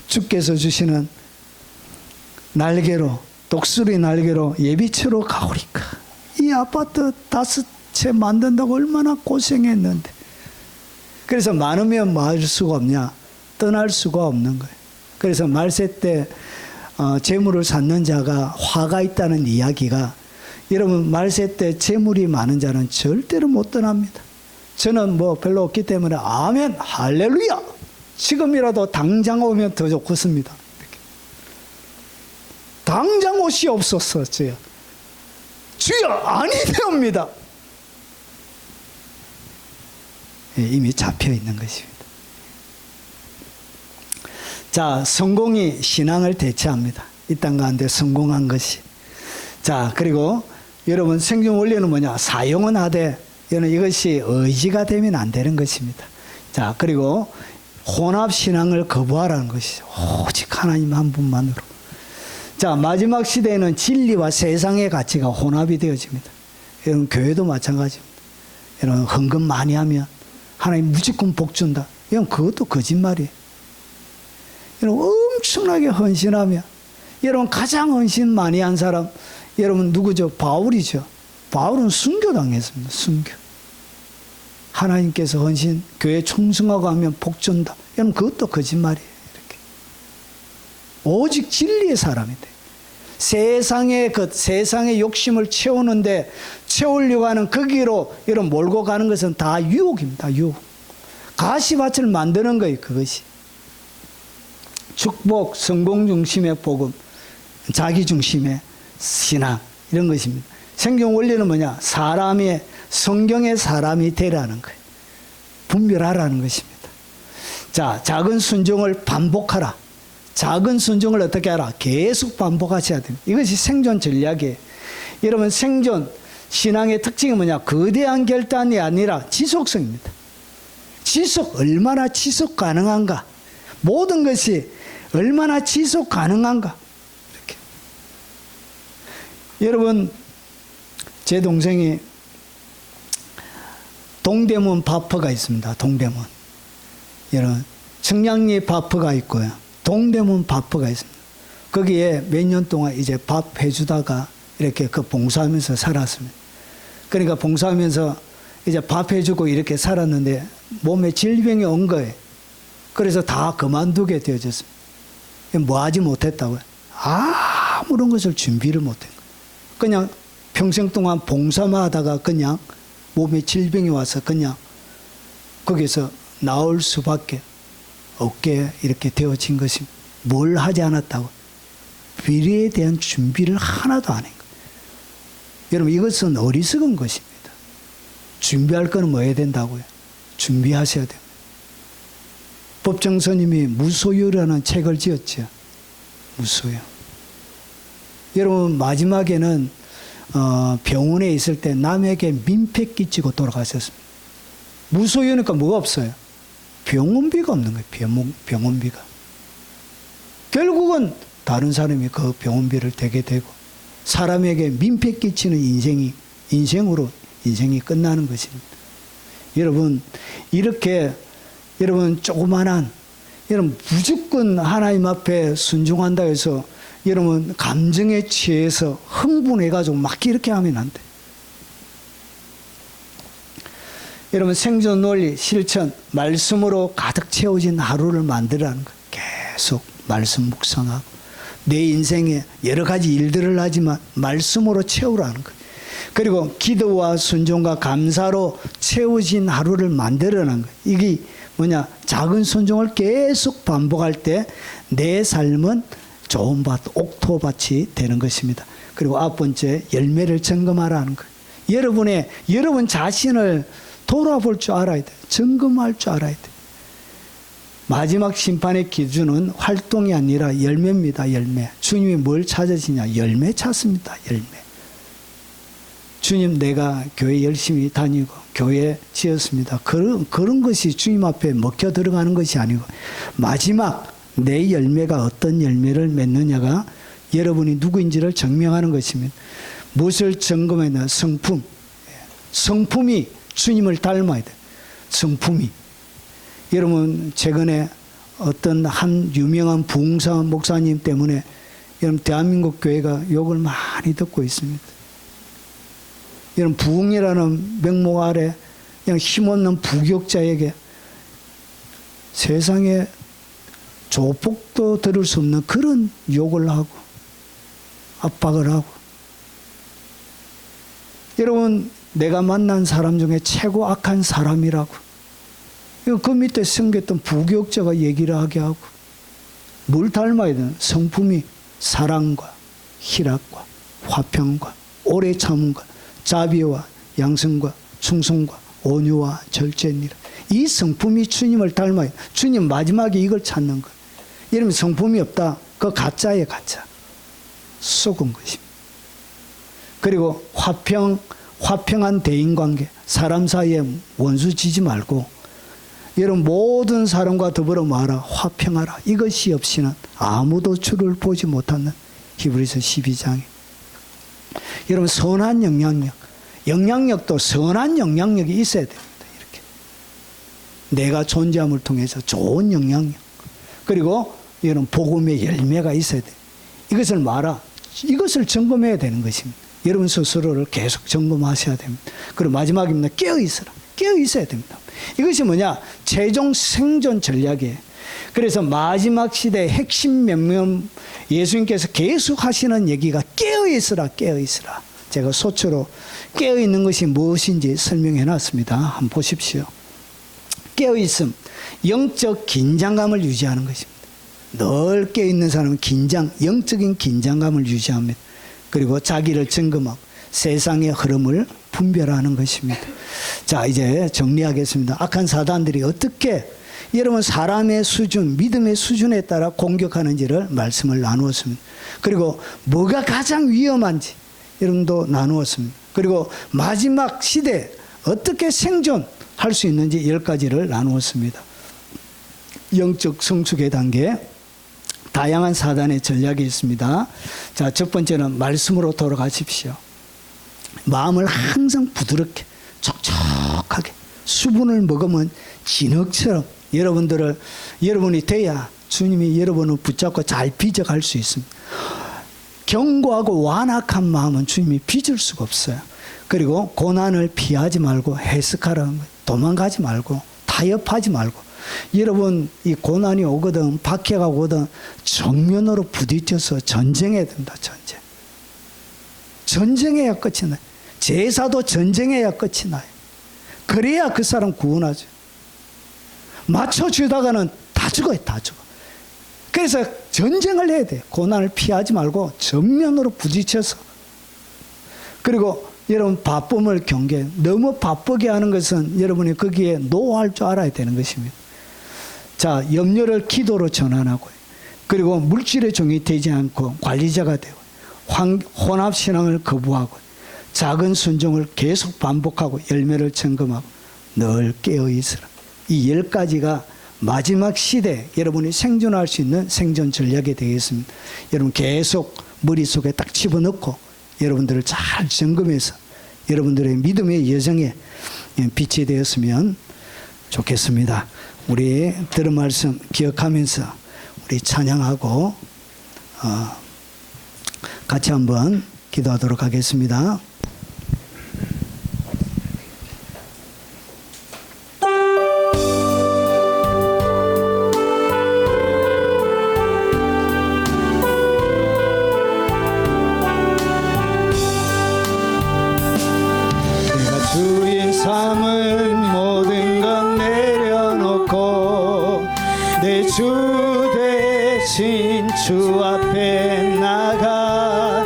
주께서 주시는 날개로, 독수리 날개로 예비치로 가오리까. 이 아파트 5채 만든다고 얼마나 고생했는데. 그래서 많으면 많을 수가 없냐? 떠날 수가 없는 거예요. 그래서 말세 때 재물을 쌓는 자가 화가 있다는 이야기가, 여러분 말세 때 재물이 많은 자는 절대로 못 떠납니다. 저는 뭐 별로 없기 때문에 아멘 할렐루야 지금이라도 당장 오면 더 좋겠습니다. 당장 오시옵소서. 주여 아니되옵니다. 이미 잡혀 있는 것입니다. 자, 성공이 신앙을 대체합니다. 이 땅 가운데 성공한 것이. 자, 그리고 여러분 생존 원리는 뭐냐? 사용은 하되 이것이 의지가 되면 안 되는 것입니다. 자, 그리고 혼합 신앙을 거부하라는 것이죠. 오직 하나님 한 분만으로. 자, 마지막 시대에는 진리와 세상의 가치가 혼합이 되어집니다. 여러분 교회도 마찬가지입니다. 여러분 헌금 많이 하면 하나님 무조건 복 준다. 여러분 그것도 거짓말이에요. 여러분 엄청나게 헌신하면, 여러분 가장 헌신 많이 한 사람 여러분 누구죠? 바울이죠. 바울은 순교당했습니다. 순교. 하나님께서 헌신 교회 충성하고 하면 복 준다. 여러분 그것도 거짓말이에요. 이렇게 오직 진리의 사람이 돼. 세상의 욕심을 채우려고 하는 거기로 여러분 몰고 가는 것은 다 유혹입니다. 유혹. 가시밭을 만드는 거예요. 그것이. 축복, 성공 중심의 복음, 자기 중심의 신앙, 이런 것입니다. 생존 원리는 뭐냐? 성경의 사람이 되라는 거예요. 분별하라는 것입니다. 자, 작은 순종을 반복하라. 작은 순종을 어떻게 하라? 계속 반복하셔야 됩니다. 이것이 생존 전략이에요. 여러분 생존 신앙의 특징이 뭐냐? 거대한 결단이 아니라 지속성입니다. 얼마나 지속 가능한가? 모든 것이 얼마나 지속 가능한가? 이렇게. 여러분 제 동생이 동대문 바프가 있습니다. 동대문. 여러분 청량리 바프가 있고요. 동대문 바프가 있습니다. 거기에 몇 년 동안 이제 밥 해주다가 이렇게 그 봉사하면서 살았습니다. 그러니까 봉사하면서 이제 밥 해주고 이렇게 살았는데 몸에 질병이 온 거예요. 그래서 다 그만두게 되어졌습니다. 뭐 하지 못했다고요? 아무런 것을 준비를 못한 거예요. 그냥 평생 동안 봉사만 하다가 그냥 몸에 질병이 와서 그냥 거기서 나올 수밖에 없게 이렇게 되어진 것입니다. 뭘 하지 않았다고? 미래에 대한 준비를 하나도 안 한 거예요. 여러분 이것은 어리석은 것입니다. 준비할 거는 뭐 해야 된다고요? 준비하셔야 됩니다. 법정스님이 무소유라는 책을 지었죠. 무소유. 여러분 마지막에는 병원에 있을 때 남에게 민폐 끼치고 돌아가셨습니다. 무소유니까 뭐가 없어요? 병원비가 없는 거예요. 병원비가. 결국은 다른 사람이 그 병원비를 대게 되고 사람에게 민폐 끼치는 인생으로 인생이 끝나는 것입니다. 여러분 이렇게 여러분 조그만한 여러분 무조건 하나님 앞에 순종한다 해서 여러분 감정에 취해서 흥분해가지고 막 이렇게 하면 안 돼. 여러분 생존 논리 실천 말씀으로 가득 채워진 하루를 만들라는 거예요. 계속 말씀 묵상하고 내 인생에 여러 가지 일들을 하지만 말씀으로 채우라는 거예요. 그리고 기도와 순종과 감사로 채워진 하루를 만들어내는 거예요. 이게 뭐냐? 작은 순종을 계속 반복할 때 내 삶은 좋은 밭, 옥토밭이 되는 것입니다. 그리고 9번째, 열매를 점검하라는 거예요. 여러분 자신을 돌아볼 줄 알아야 돼. 점검할 줄 알아야 돼. 마지막 심판의 기준은 활동이 아니라 열매입니다. 열매. 주님이 뭘 찾으시냐? 열매 찾습니다. 열매. 주님 내가 교회 열심히 다니고 교회 지었습니다. 그런 것이 주님 앞에 먹혀 들어가는 것이 아니고 마지막 내 열매가 어떤 열매를 맺느냐가 여러분이 누구인지를 증명하는 것입니다. 무엇을 점검하냐? 성품. 성품이 주님을 닮아야 돼. 성품이. 여러분 최근에 어떤 한 유명한 부흥사 목사님 때문에 여러분 대한민국 교회가 욕을 많이 듣고 있습니다. 여러분 부흥이라는 명목 아래 그냥 힘없는 부격자에게 세상에 조폭도 들을 수 없는 그런 욕을 하고 압박을 하고 여러분 내가 만난 사람 중에 최고 악한 사람이라고 그 밑에 생겼던 부교육자가 얘기를 하게 하고 뭘 닮아야 되나? 성품이 사랑과 희락과 화평과 오래 참음과 자비와 양성과 충성과 온유와 절제니라. 이 성품이 주님을 닮아요. 주님 마지막에 이걸 찾는 거예요. 이러면 성품이 없다. 그 가짜예요, 가짜. 속은 것입니다. 그리고 화평한 대인관계, 사람 사이에 원수 지지 말고 여러분 모든 사람과 더불어 말하 화평하라. 이것이 없이는 아무도 주를 보지 못하는 히브리서 12장에 여러분 선한 영향력도 선한 영향력이 있어야 됩니다. 이렇게 내가 존재함을 통해서 좋은 영향력 그리고 여러분 복음의 열매가 있어야 돼요. 이것을 점검해야 되는 것입니다. 여러분 스스로를 계속 점검하셔야 됩니다. 그리고 마지막입니다. 깨어있어야 됩니다. 이것이 뭐냐? 최종 생존 전략이에요. 그래서 마지막 시대의 핵심 명령 예수님께서 계속 하시는 얘기가 깨어있으라. 제가 소처로 깨어있는 것이 무엇인지 설명해 놨습니다. 한번 보십시오. 깨어있음, 영적 긴장감을 유지하는 것입니다. 늘 깨어있는 사람은 영적인 긴장감을 유지합니다. 그리고 자기를 점검하고 세상의 흐름을 분별하는 것입니다. 자, 이제 정리하겠습니다. 악한 사단들이 어떻게 여러분 사람의 수준, 믿음의 수준에 따라 공격하는지를 말씀을 나누었습니다. 그리고 뭐가 가장 위험한지 여러분도 나누었습니다. 그리고 마지막 시대 어떻게 생존할 수 있는지 10가지를 나누었습니다. 영적 성숙의 단계, 다양한 사단의 전략이 있습니다. 자, 첫 번째는 말씀으로 돌아가십시오. 마음을 항상 부드럽게 촉촉하게 수분을 먹으면 진흙처럼 여러분이 돼야 주님이 여러분을 붙잡고 잘 빚어갈 수 있습니다. 견고하고 완악한 마음은 주님이 빚을 수가 없어요. 그리고 고난을 피하지 말고 해석하라는 거예요. 도망가지 말고 타협하지 말고 여러분 이 고난이 오거든 박해가 오거든 정면으로 부딪혀서 전쟁해야 된다. 전쟁해야 끝이 나요. 제사도 전쟁해야 끝이 나요. 그래야 그 사람 구원하죠. 맞춰주다가는 다 죽어요. 그래서 전쟁을 해야 돼요. 고난을 피하지 말고 전면으로 부딪혀서. 그리고 여러분 바쁨을 경계. 너무 바쁘게 하는 것은 여러분이 거기에 노할 줄 알아야 되는 것입니다. 자, 염려를 기도로 전환하고요. 그리고 물질의 종이 되지 않고 관리자가 되고 혼합신앙을 거부하고 작은 순종을 계속 반복하고 열매를 점검하고 늘 깨어있으라. 이 10가지가 마지막 시대 여러분이 생존할 수 있는 생존 전략이 되겠습니다. 여러분 계속 머릿속에 딱 집어넣고 여러분들을 잘 점검해서 여러분들의 믿음의 여정에 빛이 되었으면 좋겠습니다. 우리 들은 말씀 기억하면서 우리 찬양하고 같이 한번 기도하도록 하겠습니다. 내가 주인 삼은 모든 것 내려놓고 내 주 대신 주 앞에 나가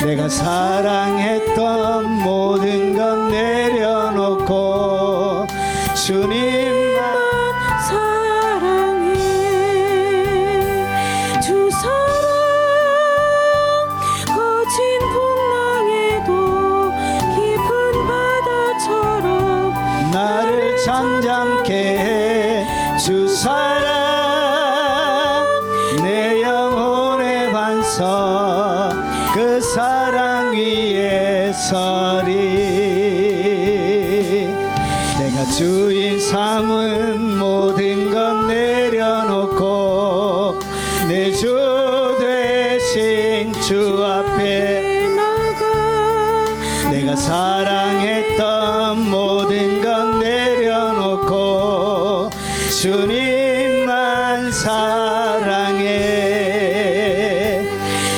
내가 사랑했던 모든 것 내려놓고 주님만 사랑해 주 사랑 거친 풍랑에도 깊은 바다처럼 나를 잠잠케 해 주 사랑 내 영혼의 반석 그 사랑 위에 서리 내가 주인 삼은 모든 것 내려놓고 내 주 대신 주 앞에 나가 내가 사랑했던 모든 것 내려놓고 주님만 사랑해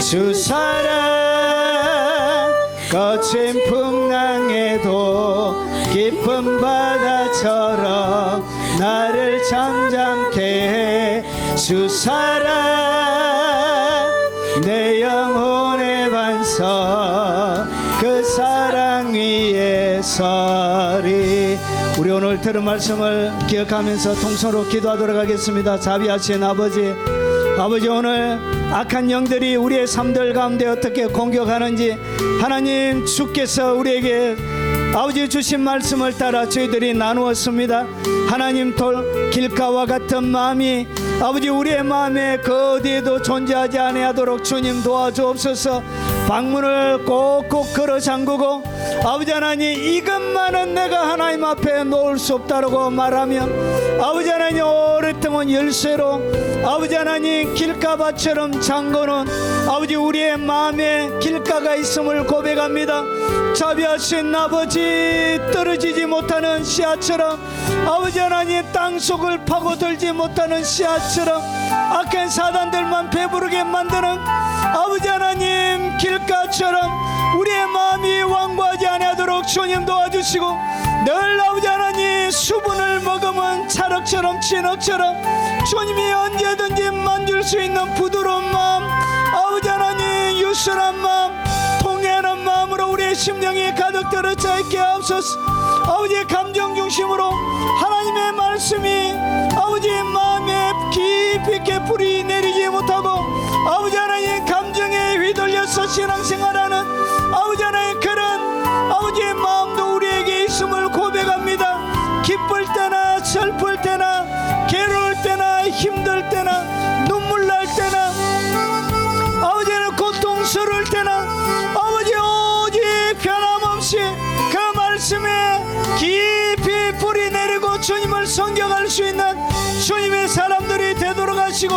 주 사랑 거친 풍랑에도 깊은 바다처럼 나를 잠잠케 해주사랑 내 영혼의 반석 그 사랑 위에 서리. 우리 오늘 들은 말씀을 기억하면서 통성으로 기도하도록 하겠습니다. 자비하신 아버지, 아버지 오늘 악한 영들이 우리의 삶들 가운데 어떻게 공격하는지 하나님 주께서 우리에게 아버지 주신 말씀을 따라 저희들이 나누었습니다. 하나님 길가와 같은 마음이 아버지 우리의 마음에 그 어디에도 존재하지 아니하도록 주님 도와주옵소서. 방문을 꼭꼭 걸어 잠그고 아버지 하나님 이것만은 내가 하나님 앞에 놓을 수 없다고 말하며 아버지 하나님 오랫동안 열쇠로 아버지 하나님 길가밭처럼 잠그는 아버지 우리의 마음에 길가가 있음을 고백합니다. 자비하신 아버지, 떨어지지 못하는 씨앗처럼 아버지 하나님 땅속을 파고들지 못하는 씨앗처럼 악한 사단들만 배부르게 만드는 아버지 하나님 길가처럼 우리의 마음이 완고하지 아니하도록 주님 도와주시고 늘 아버지 하나님 수분을 머금은 찰흙처럼 진흙처럼 주님이 언제든지 만질 수 있는 부드러운 마음, 아버지 하나님 유순한 마음, 통회하는 마음으로 우리의 심령이 가득 들어차 있게 하옵소서. 아버지 감정 중심으로 하나님의 말씀이 아버지 마음에 깊이 있게 뿌리 내리지 못하고 아버지 하나님 감정에 휘둘려서 신앙생활하는 아버지 하나님 그런 아버지의 마음도 우리에게 있음을 고백합니다. 기쁠 때나 슬플 때나 괴로울 때나 힘들 때나 눈물 날 때나 아버지는 고통스러울 때나 아버지 오직 변함없이 그 말씀에 깊이 뿌리 내리고 주님을 섬겨갈 수 있는 주님의 사람들이 되도록 하시고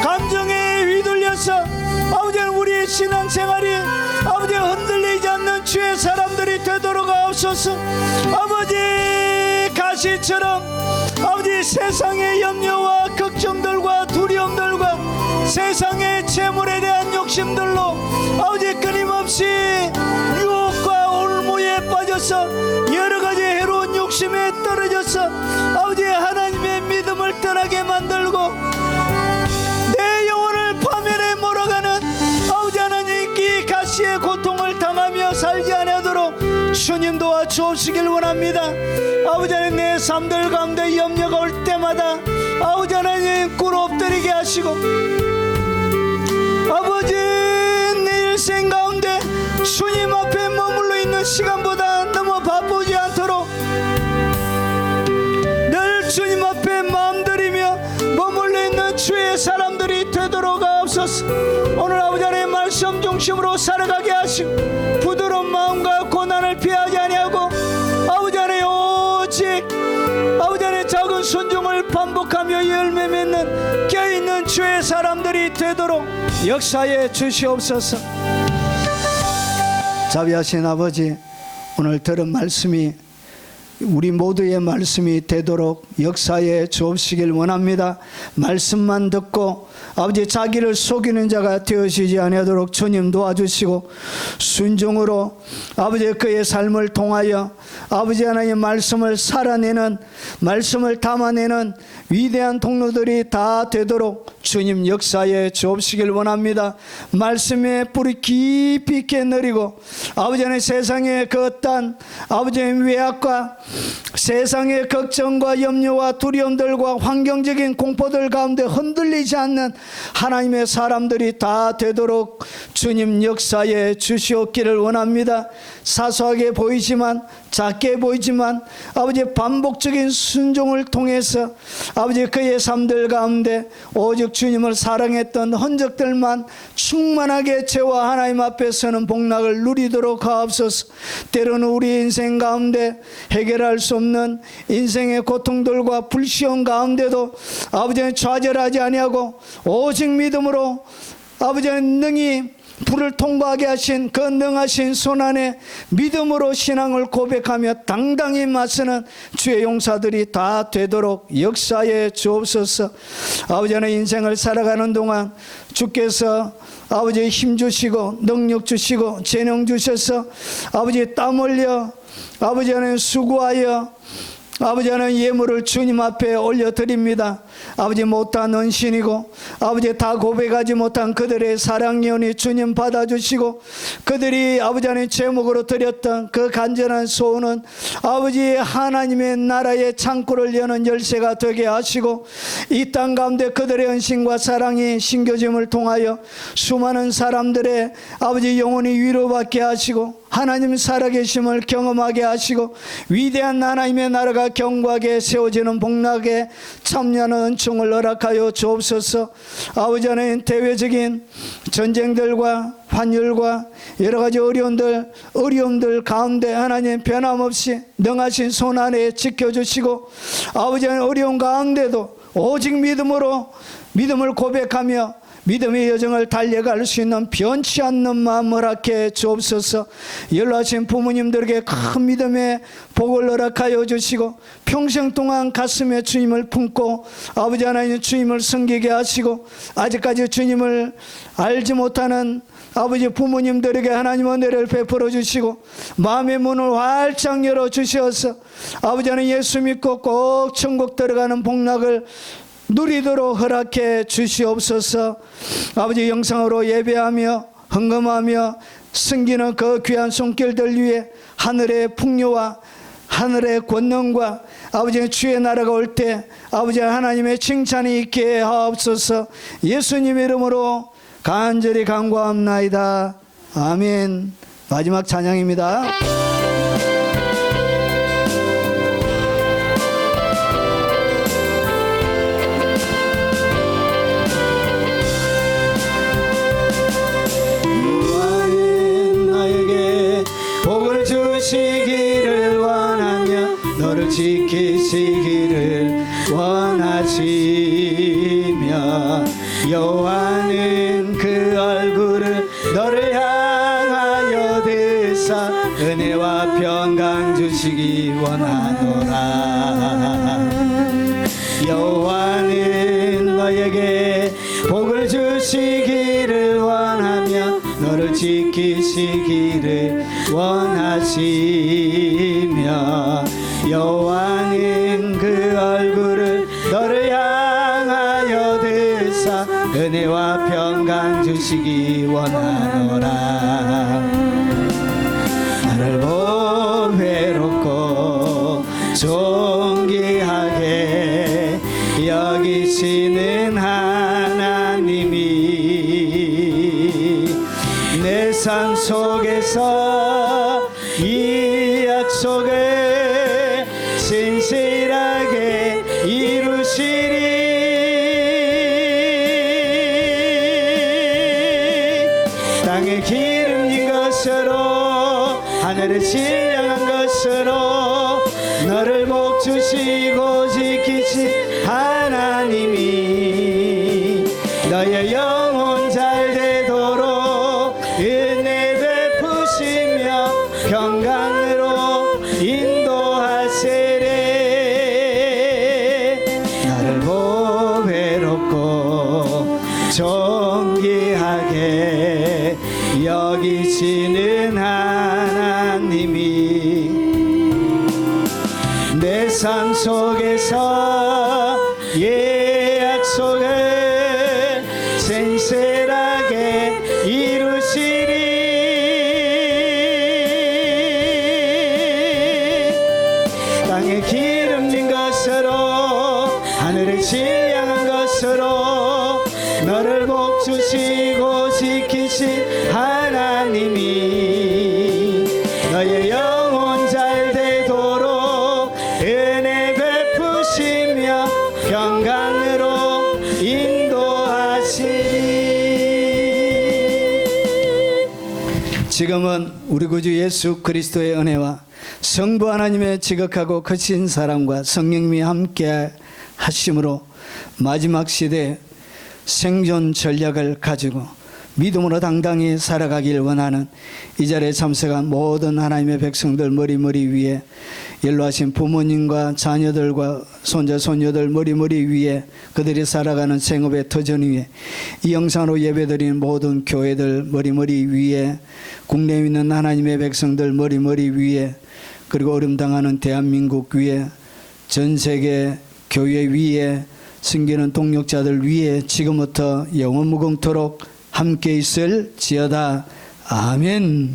감정에 휘둘려서 아버지는 우리의 신앙생활이 아버지 흔들리지 않는 주의 사람들이 되도록 하옵소서. 아버지 가시처럼 아버지 세상의 염려와 걱정들과 두려움들과 세상의 재물에 대한 욕심들로 아버지 끊임없이 유혹과 올무에 빠져서 여러가지 해로운 욕심에 떨어져서 아버지 하나님의 믿음을 떠나게 만들고 내 영혼을 파멸에 몰아가는 아버지 하나님 이 가시의 고통을 당하며 살지 않도록 주님 도와주옵시길 원합니다. 아버지 하나님 내 삶들 가운데 염려가 올 때마다 아버지 하나님 꿇어 엎드리게 하시고 아버지 내 일생 가운데 주님 앞에 머물러 있는 시간보다 너무 바쁘지 않도록 늘 주님 앞에 마음 들이며 머물러 있는 주의 사람들이 되도록 하옵소서. 오늘 아버지 하나님 말씀 중심으로 살아가게 하시고 부드러운 마음과 고난을 피하지 아니하고 아버지 하나님 오직 아버지 하나님 작은 순종을 반복하며 열매 맺는 껴있는 주의 사람들이 되도록 역사해 주시옵소서. 자비하신 아버지, 오늘 들은 말씀이 우리 모두의 말씀이 되도록 역사에 주옵시길 원합니다. 말씀만 듣고 아버지 자기를 속이는 자가 되어지지 아니하도록 주님 도와주시고 순종으로 아버지 그의 삶을 통하여 아버지 하나님 말씀을 살아내는 말씀을 담아내는 위대한 통로들이 다 되도록 주님 역사에 주옵시길 원합니다. 말씀의 뿌리 깊이 있게 내리고 아버지 하나님 세상의 그 어떤 아버지 하나님 외압과 세상의 걱정과 염려와 두려움들과 환경적인 공포들 가운데 흔들리지 않는 하나님의 사람들이 다 되도록 주님 역사에 주시옵기를 원합니다. 사소하게 보이지만 작게 보이지만 아버지 반복적인 순종을 통해서 아버지 그의 삶들 가운데 오직 주님을 사랑했던 흔적들만 충만하게 죄와 하나님 앞에 서는 복락을 누리도록 하옵소서. 때로는 우리 인생 가운데 해결할 수 없는 인생의 고통들과 불시험 가운데도 아버지는 좌절하지 아니하고 오직 믿음으로 아버지는 능히 불을 통과하게 하신 그 능하신 손안에 믿음으로 신앙을 고백하며 당당히 맞서는 주의 용사들이 다 되도록 역사에 주옵소서. 아버지 하나님 인생을 살아가는 동안 주께서 아버지 힘 주시고 능력 주시고 재능 주셔서 아버지 땀 흘려 아버지 하나님 수고하여 아버지 하나님 예물을 주님 앞에 올려드립니다. 아버지 못한 헌신이고 아버지 다 고백하지 못한 그들의 사랑 연이 주님 받아주시고 그들이 아버지 하나님 제목으로 드렸던 그 간절한 소원은 아버지 하나님의 나라의 창고를 여는 열쇠가 되게 하시고 이 땅 가운데 그들의 헌신과 사랑이 신겨짐을 통하여 수많은 사람들의 아버지 영혼이 위로받게 하시고 하나님 살아계심을 경험하게 하시고 위대한 하나님의 나라가 견고하게 세워지는 복락에 참여하는 은총을 허락하여 주옵소서. 아버지 하나님 대외적인 전쟁들과 환율과 여러가지 어려움들 가운데 하나님 변함없이 능하신 손 안에 지켜주시고 아버지 하나님 어려운 가운데도 오직 믿음을 고백하며 믿음의 여정을 달려갈 수 있는 변치 않는 마음을 허락해 주옵소서. 연로하신 부모님들에게 큰 믿음의 복을 허락하여 주시고 평생 동안 가슴에 주님을 품고 아버지 하나님 주님을 섬기게 하시고 아직까지 주님을 알지 못하는 아버지 부모님들에게 하나님 은혜를 베풀어 주시고 마음의 문을 활짝 열어 주셔서 아버지 하나님 예수 믿고 꼭 천국 들어가는 복락을 누리도록 허락해 주시옵소서. 아버지 영상으로 예배하며 헌금하며 섬기는 그 귀한 손길들 위해 하늘의 풍요와 하늘의 권능과 아버지 주의 나라가 올 때 아버지 하나님의 칭찬이 있게 하옵소서. 예수님의 이름으로 간절히 간구합나이다. 아멘. 마지막 찬양입니다. 지키시기를 원하며 너를 지키시기를 원하시며 여호와는 그 얼굴을 너를 향하여 드사 은혜와 평강 주시기 원하노라. 여호와는 너에게 복을 주시기를 원하며 너를 지키시기를 원하시며 여호와는 그 얼굴을 너를 향하여 드사 은혜와 평강 주시기 원하노라. 나를 보배롭고 존귀하게 여기시는 하나님이 내 삶 속에서 이 약속을 진실하게 이루시리. 땅에 기름진 것으로 하늘에 신령한 것으로 너를 복 주시고 지키신 하나님이 너의 영혼 잘 되도록 은혜 베푸시며 평강으로 인도하시리. 나를 보배롭고 존귀하게 여기시는 하나님이 내 삶 속에서 약속을 진실하게 이루시리. 땅에 기름진 것으로 하늘에 신령한 것으로 너를 복 주시고 지키신 하나님이 너의 영혼 잘 되도록 은혜 베푸시며 평강으로 인도하시리. 지금은 우리 구주 예수 그리스도의 은혜와 성부 하나님의 지극하고 크신 사랑과 성령님이 함께 하심으로 마지막 시대에 생존 전략을 가지고 믿음으로 당당히 살아가길 원하는 이 자리에 참석한 모든 하나님의 백성들 머리 위에 연로하신 부모님과 자녀들과 손자 손녀들 머리 위에 그들이 살아가는 생업의 터전 위에 이 영상으로 예배드리는 모든 교회들 머리 위에 국내에 있는 하나님의 백성들 머리 위에 그리고 어려움 당하는 대한민국 위에 전 세계 교회 위에 섬기는 동력자들 위에 지금부터 영원 무궁토록 함께 있을지어다. 아멘.